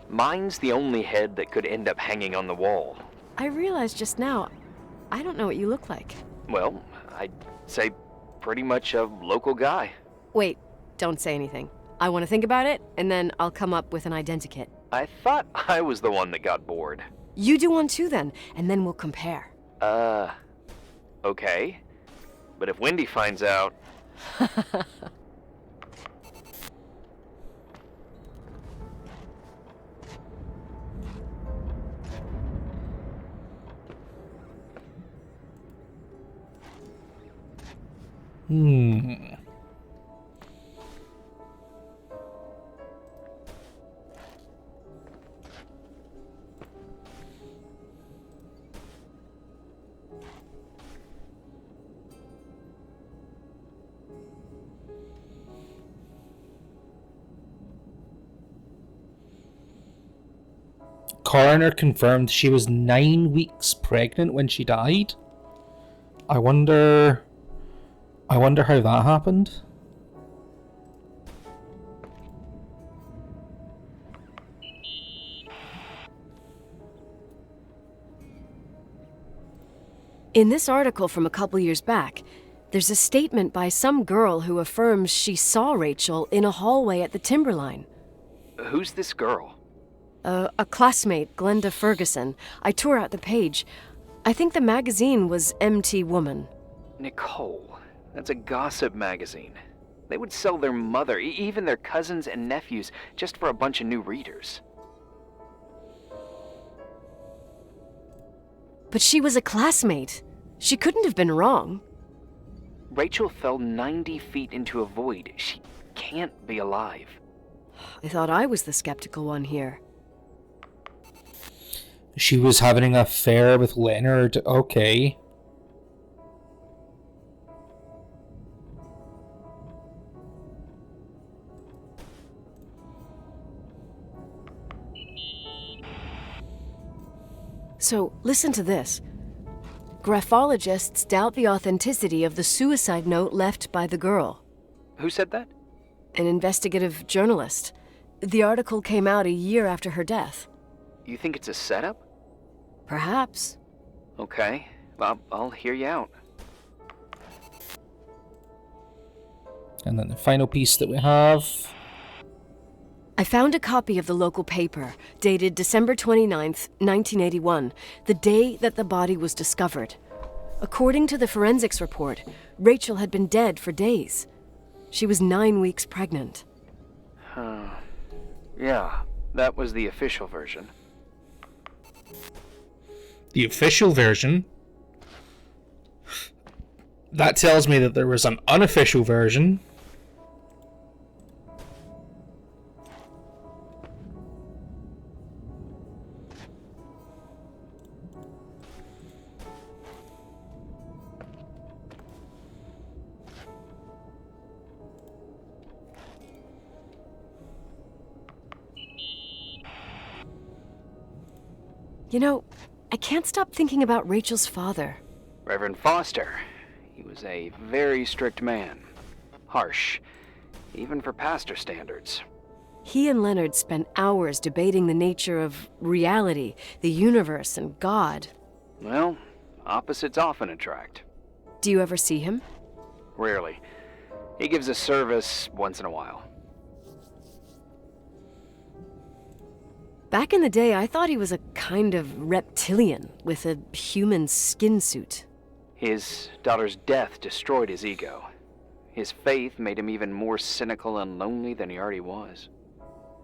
Mine's the only head that could end up hanging on the wall. I realized just now, I don't know what you look like. Well, I'd say pretty much a local guy. Wait, don't say anything. I want to think about it, and then I'll come up with an identikit. I thought I was the one that got bored. You do one too then, and then we'll compare. Okay. But if Wendy finds out... Coroner confirmed she was 9 weeks pregnant when she died. I wonder how that happened. In this article from a couple years back, there's a statement by some girl who affirms she saw Rachel in a hallway at the Timberline. Who's this girl? A classmate, Glenda Ferguson. I tore out the page. I think the magazine was MT Woman. Nicole. That's a gossip magazine. They would sell their mother, even their cousins and nephews, just for a bunch of new readers. But she was a classmate. She couldn't have been wrong. Rachel fell 90 feet into a void. She can't be alive. I thought I was the skeptical one here. She was having an affair with Leonard. Okay. So, listen to this. Graphologists doubt the authenticity of the suicide note left by the girl. Who said that? An investigative journalist. The article came out a year after her death. You think it's a setup? Perhaps. Okay, I'll hear you out. And then the final piece that we have. I found a copy of the local paper, dated December 29th, 1981, the day that the body was discovered. According to the forensics report, Rachel had been dead for days. She was 9 weeks pregnant. Yeah, that was the official version. The official version? That tells me that there was an unofficial version. You know, I can't stop thinking about Rachel's father. Reverend Foster. He was a very strict man. Harsh, even for pastor standards. He and Leonard spent hours debating the nature of reality, the universe, and God. Well, opposites often attract. Do you ever see him? Rarely. He gives a service once in a while. Back in the day, I thought he was a kind of reptilian with a human skin suit. His daughter's death destroyed his ego. His faith made him even more cynical and lonely than he already was.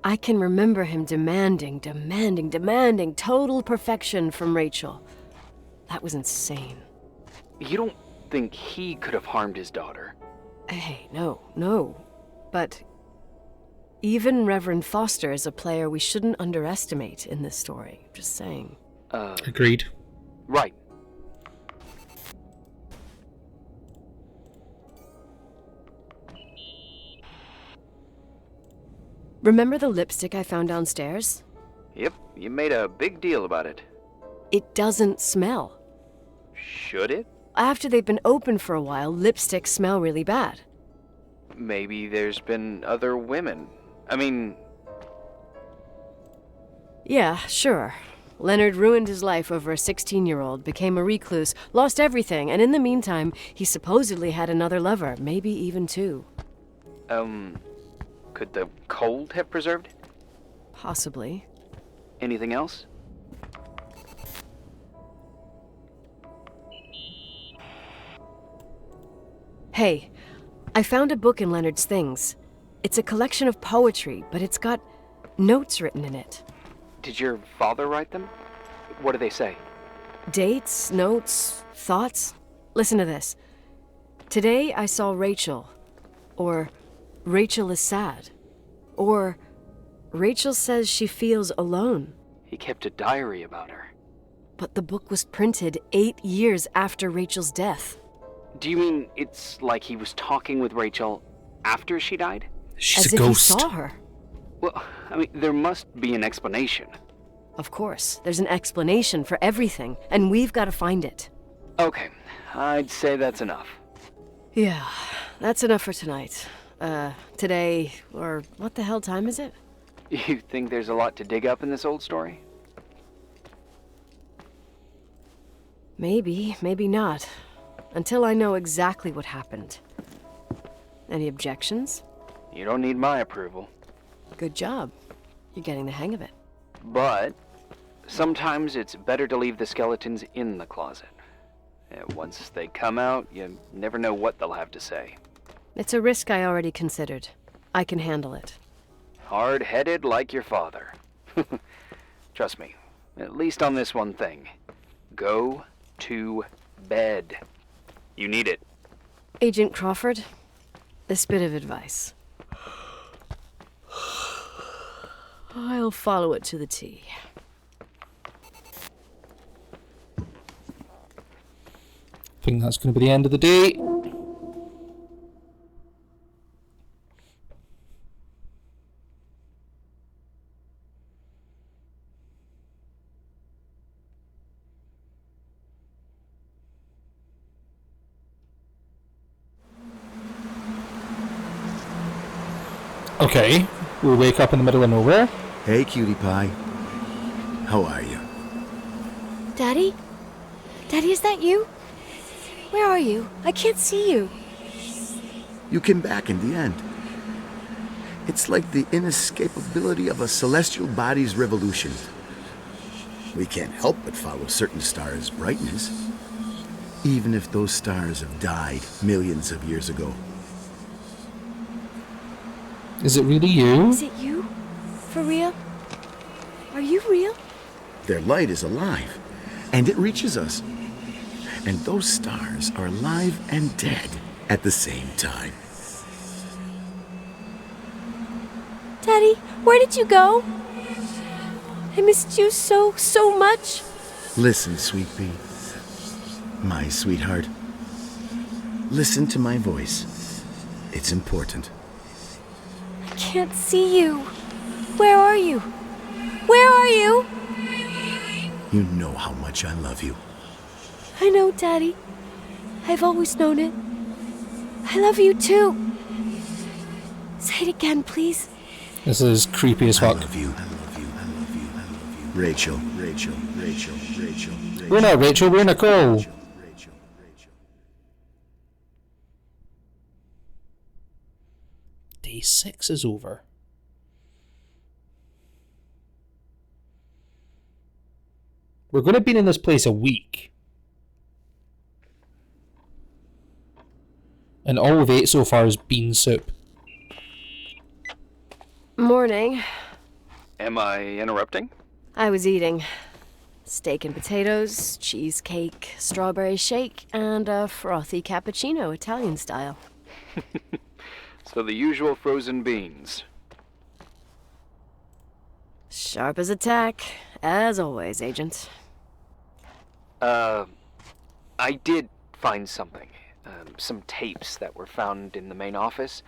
I can remember him demanding total perfection from Rachel. That was insane. You don't think he could have harmed his daughter? Hey, no. But even Reverend Foster is a player we shouldn't underestimate in this story. Just saying. Agreed. Right. Remember the lipstick I found downstairs? Yep, you made a big deal about it. It doesn't smell. Should it? After they've been open for a while, lipsticks smell really bad. Maybe there's been other women. I mean... Yeah, sure. Leonard ruined his life over a 16-year-old, became a recluse, lost everything, and in the meantime, he supposedly had another lover, maybe even two. Could the cold have preserved it? Possibly. Anything else? Hey, I found a book in Leonard's things. It's a collection of poetry, but it's got notes written in it. Did your father write them? What do they say? Dates, notes, thoughts. Listen to this. Today I saw Rachel. Or Rachel is sad. Or Rachel says she feels alone. He kept a diary about her. But the book was printed 8 years after Rachel's death. Do you mean it's like he was talking with Rachel after she died? She's As a if ghost. he saw her. Well, I mean, there must be an explanation. Of course, there's an explanation for everything, and we've got to find it. Okay, I'd say that's enough. Yeah, that's enough for tonight. Today, or what the hell time is it? You think there's a lot to dig up in this old story? Maybe, maybe not. Until I know exactly what happened. Any objections? You don't need my approval. Good job. You're getting the hang of it. But sometimes it's better to leave the skeletons in the closet. Once they come out, you never know what they'll have to say. It's a risk I already considered. I can handle it. Hard-headed like your father. Trust me, at least on this one thing. Go to bed. You need it. Agent Crawford, this bit of advice. I'll follow it to the T. I think that's going to be the end of the day. Okay, we'll wake up in the middle of nowhere. Hey, cutie pie. How are you? Daddy? Daddy, is that you? Where are you? I can't see you. You came back in the end. It's like the inescapability of a celestial body's revolution. We can't help but follow certain stars' brightness, even if those stars have died millions of years ago. Is it really you? Is it you? For real? Are you real? Their light is alive, and it reaches us. And those stars are alive and dead at the same time. Daddy, where did you go? I missed you so much. Listen, sweet pea. My sweetheart. Listen to my voice. It's important. I can't see you. Where are you? Where are you? You know how much I love you. I know, Daddy. I've always known it. I love you too. Say it again, please. This is creepy as fuck. I love you. I love you. I love you. I love you. Rachel. Rachel. Rachel. Rachel. Rachel. We're not Rachel, we're Nicole. Rachel. Rachel. Rachel. Day 6 is over. We're going to be in this place a week. And all we've ate so far is bean soup. Morning. Am I interrupting? I was eating steak and potatoes, cheesecake, strawberry shake, and a frothy cappuccino, Italian style. So the usual frozen beans. Sharp as a tack, as always, Agent. I did find something. Some tapes that were found in the main office.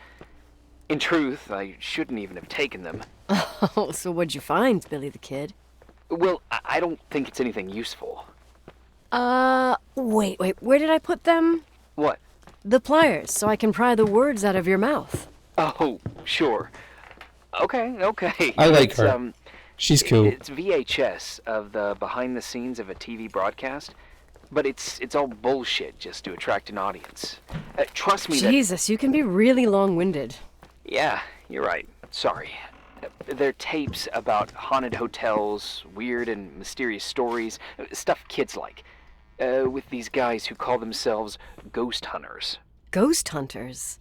In truth, I shouldn't even have taken them. Oh, so what'd you find, Billy the Kid? Well, I don't think it's anything useful. Wait, where did I put them? What? The pliers, so I can pry the words out of your mouth. Oh, sure. Okay. I like her. She's cool. It's VHS of the behind the scenes of a TV broadcast, but it's all bullshit just to attract an audience. Trust me Jesus, you can be really long-winded. Yeah, you're right. Sorry. They're tapes about haunted hotels, weird and mysterious stories, stuff kids like. With these guys who call themselves ghost hunters. Ghost hunters?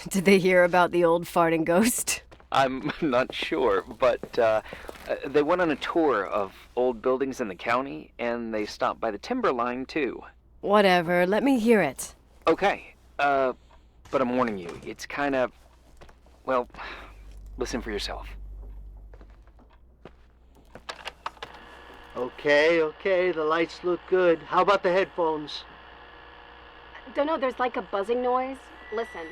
Did they hear about the old farting ghost? I'm not sure, but they went on a tour of old buildings in the county, and they stopped by the timberline, too. Whatever, let me hear it. Okay, but I'm warning you, it's kind of... Well, listen for yourself. Okay, the lights look good. How about the headphones? Don't know, there's like a buzzing noise. Listen.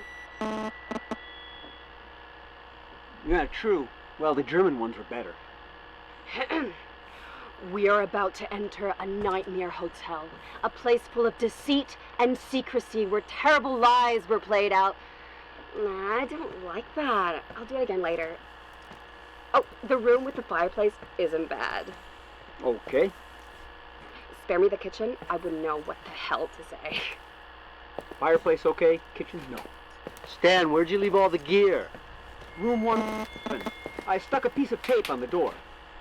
Yeah, true. Well, the German ones were better. We are about to enter a nightmare hotel. A place full of deceit and secrecy where terrible lies were played out. Nah, I don't like that. I'll do it again later. Oh, the room with the fireplace isn't bad. Okay. Spare me the kitchen. I wouldn't know what the hell to say. Fireplace okay, kitchen no. Stan, where'd you leave all the gear? Room 1. I stuck a piece of tape on the door.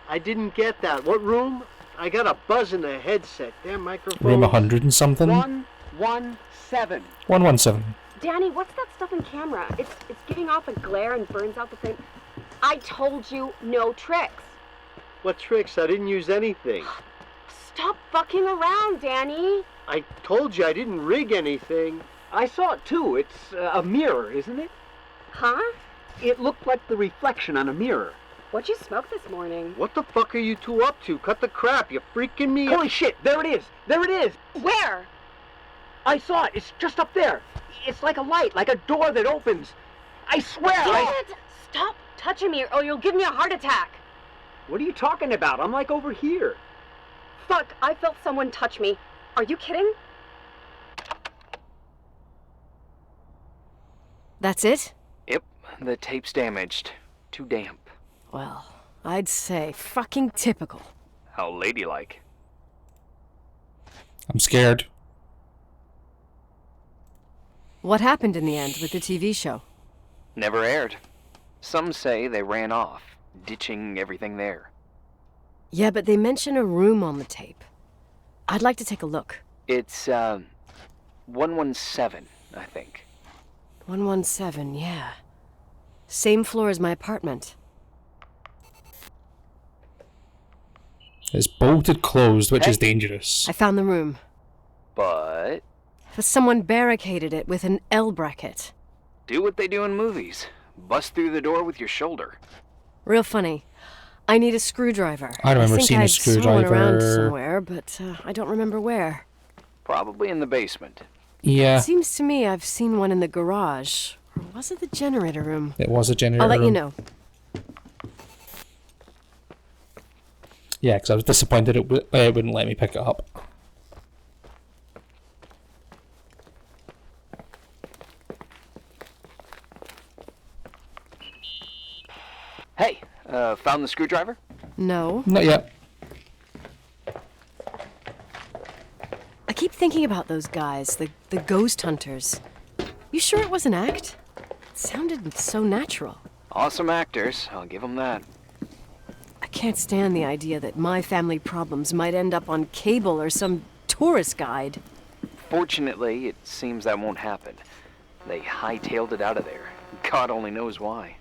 I didn't get that. What room? I got a buzz in the headset. Damn microphone. Room 100 and something? 117. 117. Danny, what's that stuff in camera? It's giving off a glare and burns out the frame. I told you no tricks. What tricks? I didn't use anything. Stop fucking around, Danny. I told you I didn't rig anything. I saw it too. It's a mirror, isn't it? Huh? It looked like the reflection on a mirror. What'd you smoke this morning? What the fuck are you two up to? Cut the crap. You freaking me. Holy shit. There it is. There it is. Where? I saw it. It's just up there. It's like a light, like a door that opens. I swear. Dad! Stop touching me or you'll give me a heart attack. What are you talking about? I'm like over here. Fuck, I felt someone touch me. Are you kidding? That's it? Yep, the tape's damaged. Too damp. Well, I'd say fucking typical. How ladylike. I'm scared. What happened in the end with the TV show? Never aired. Some say they ran off, ditching everything there. Yeah, but they mention a room on the tape. I'd like to take a look. It's, 117, I think. 117, yeah. Same floor as my apartment. It's bolted closed, which is dangerous. I found the room. But Someone barricaded it with an L bracket. do what they do in movies. Bust through the door with your shoulder. Real funny. I need a screwdriver. I remember think seeing a I'd saw one around screwdriver. somewhere, but I don't remember where. Probably in the basement. Yeah, Seems to me I've seen one in the garage. Or was it the generator room? it was a generator I'll let you room. know. Yeah, because I was disappointed it wouldn't let me pick it up. Hey, found the screwdriver? No. Not yet. I keep thinking about those guys, the ghost hunters. You sure it was an act? It sounded so natural. Awesome actors, I'll give them that. I can't stand the idea that my family problems might end up on cable or some tourist guide. Fortunately, it seems that won't happen. They hightailed it out of there. God only knows why.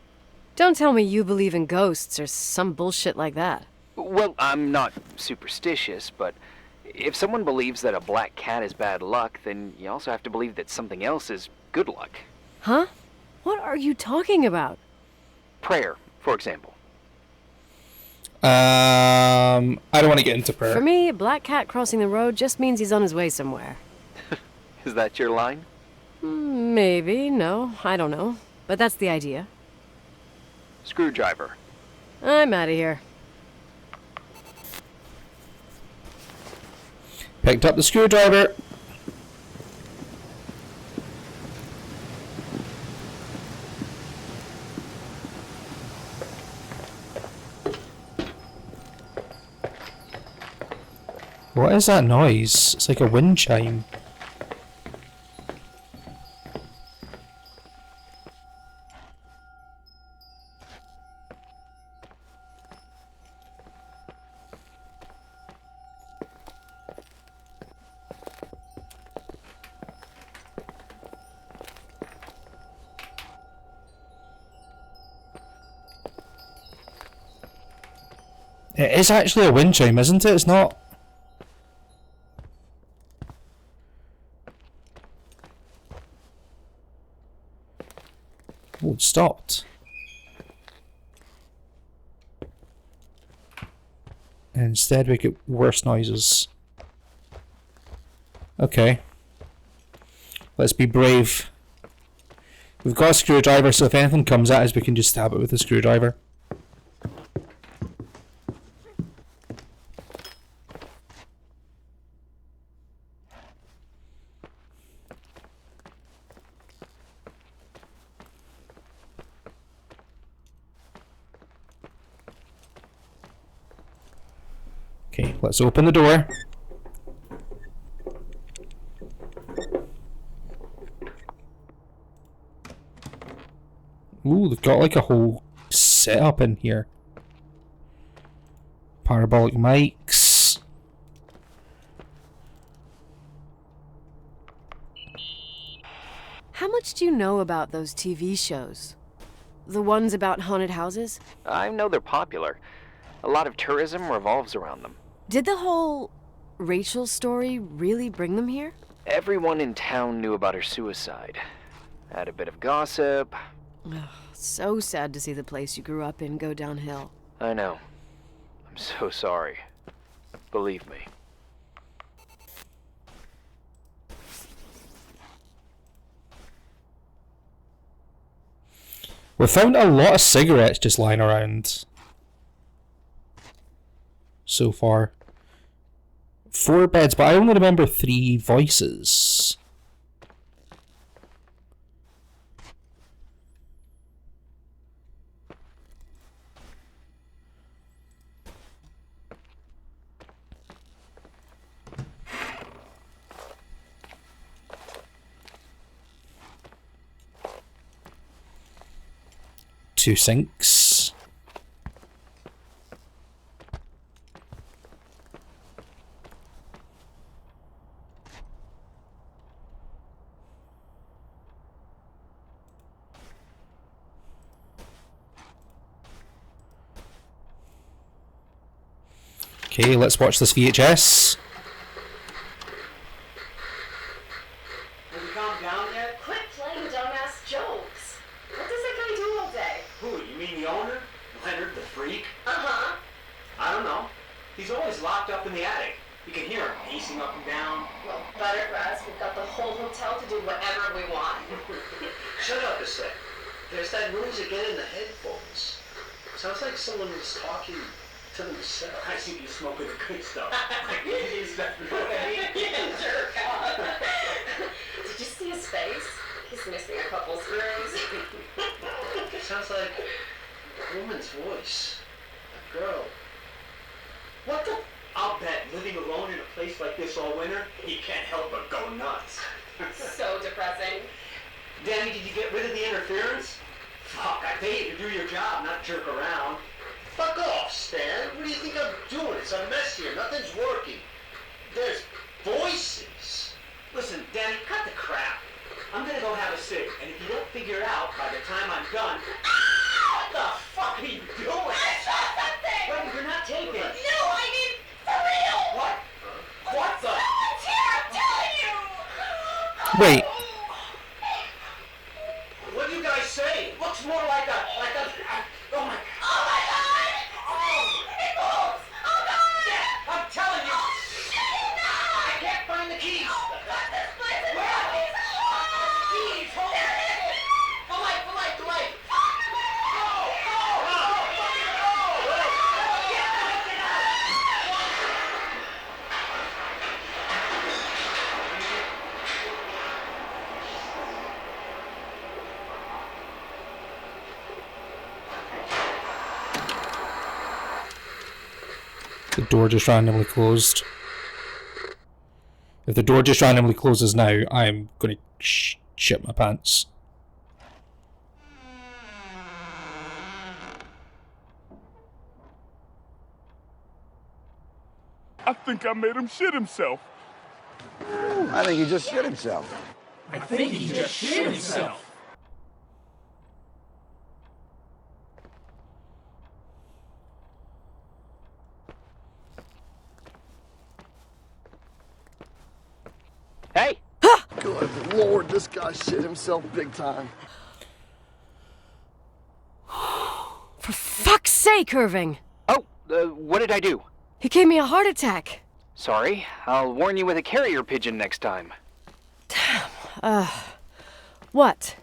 Don't tell me you believe in ghosts or some bullshit like that. Well, I'm not superstitious, but if someone believes that a black cat is bad luck, then you also have to believe that something else is good luck. Huh? What are you talking about? Prayer, for example. I don't want to get into prayer. For me, a black cat crossing the road just means he's on his way somewhere. Is that your line? Maybe, no, I don't know. But that's the idea. Screwdriver. I'm out of here. Picked up the screwdriver. What is that noise? It's like a wind chime. It is actually a wind chime, isn't it? It's not. Oh, it stopped. And instead we get worse noises. Okay. Let's be brave. We've got a screwdriver, so if anything comes at us, we can just stab it with a screwdriver. Okay, let's open the door. Ooh, they've got like a whole setup in here. Parabolic mics. How much do you know about those TV shows? The ones about haunted houses? I know they're popular. A lot of tourism revolves around them. Did the whole Rachel story really bring them here? Everyone in town knew about her suicide. Had a bit of gossip. Ugh, so sad to see the place you grew up in go downhill. I know. I'm so sorry. Believe me. We found a lot of cigarettes just lying around so far. 4 beds, but I only remember 3 voices. 2 sinks. Okay, let's watch this VHS. Have you calmed down yet? Quit playing dumbass jokes. What does that guy do all day? Who, you mean the owner? Leonard the freak? Uh-huh. I don't know. He's always locked up in the attic. You can hear him pacing up and down. Well, better for us. We've got the whole hotel to do whatever we want. Shut up a sec. There's that noise again in the headphones. Sounds like someone is talking to themselves. I see you smoking the good stuff. Jerk off. Did you see his face? He's missing a couple screws. Sounds like a woman's voice. A girl. What the? I'll bet living alone in a place like this all winter, he can't help but go nuts. So depressing. Danny, did you get rid of the interference? Fuck, I pay you to do your job, not jerk around. Fuck off, Stan. What do you think I'm doing? It's a mess here. Nothing's working. There's voices. Listen, Danny, cut the crap. I'm gonna go have a cig, and if you don't figure it out by the time I'm done... What the fuck are you doing? I saw something! Wait, you're not taping. No, I mean, for real! What? What the? Someone's here, I'm telling you! Wait. What do you guys say? It looks more like a... oh my... Oh my god! It moves! Oh god! Yeah, I'm telling you! I can't find the keys! God, this place is Where? keys! Keys! Hold There it is! The light! The light! The light! The door just randomly closed. If the door just randomly closes now, I'm gonna shit my pants. I think I made him shit himself. I think he just shit himself. I think he just shit himself. Hey! Good Lord, this guy shit himself big time. For fuck's sake, Irving! Oh, what did I do? He gave me a heart attack. Sorry, I'll warn you with a carrier pigeon next time. What?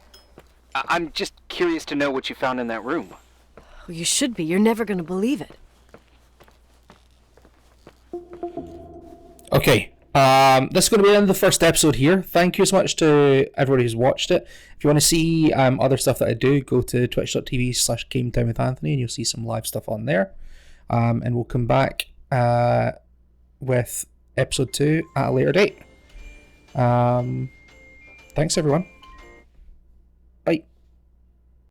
I'm just curious to know what you found in that room. Well, you should be. You're never gonna believe it. Okay, this is going to be the end of the first episode here. Thank you so much to everybody who's watched it. If you want to see other stuff that I do, go to twitch.tv/GameTimeWithAnthony and you'll see some live stuff on there. And we'll come back with episode 2 at a later date. Thanks everyone.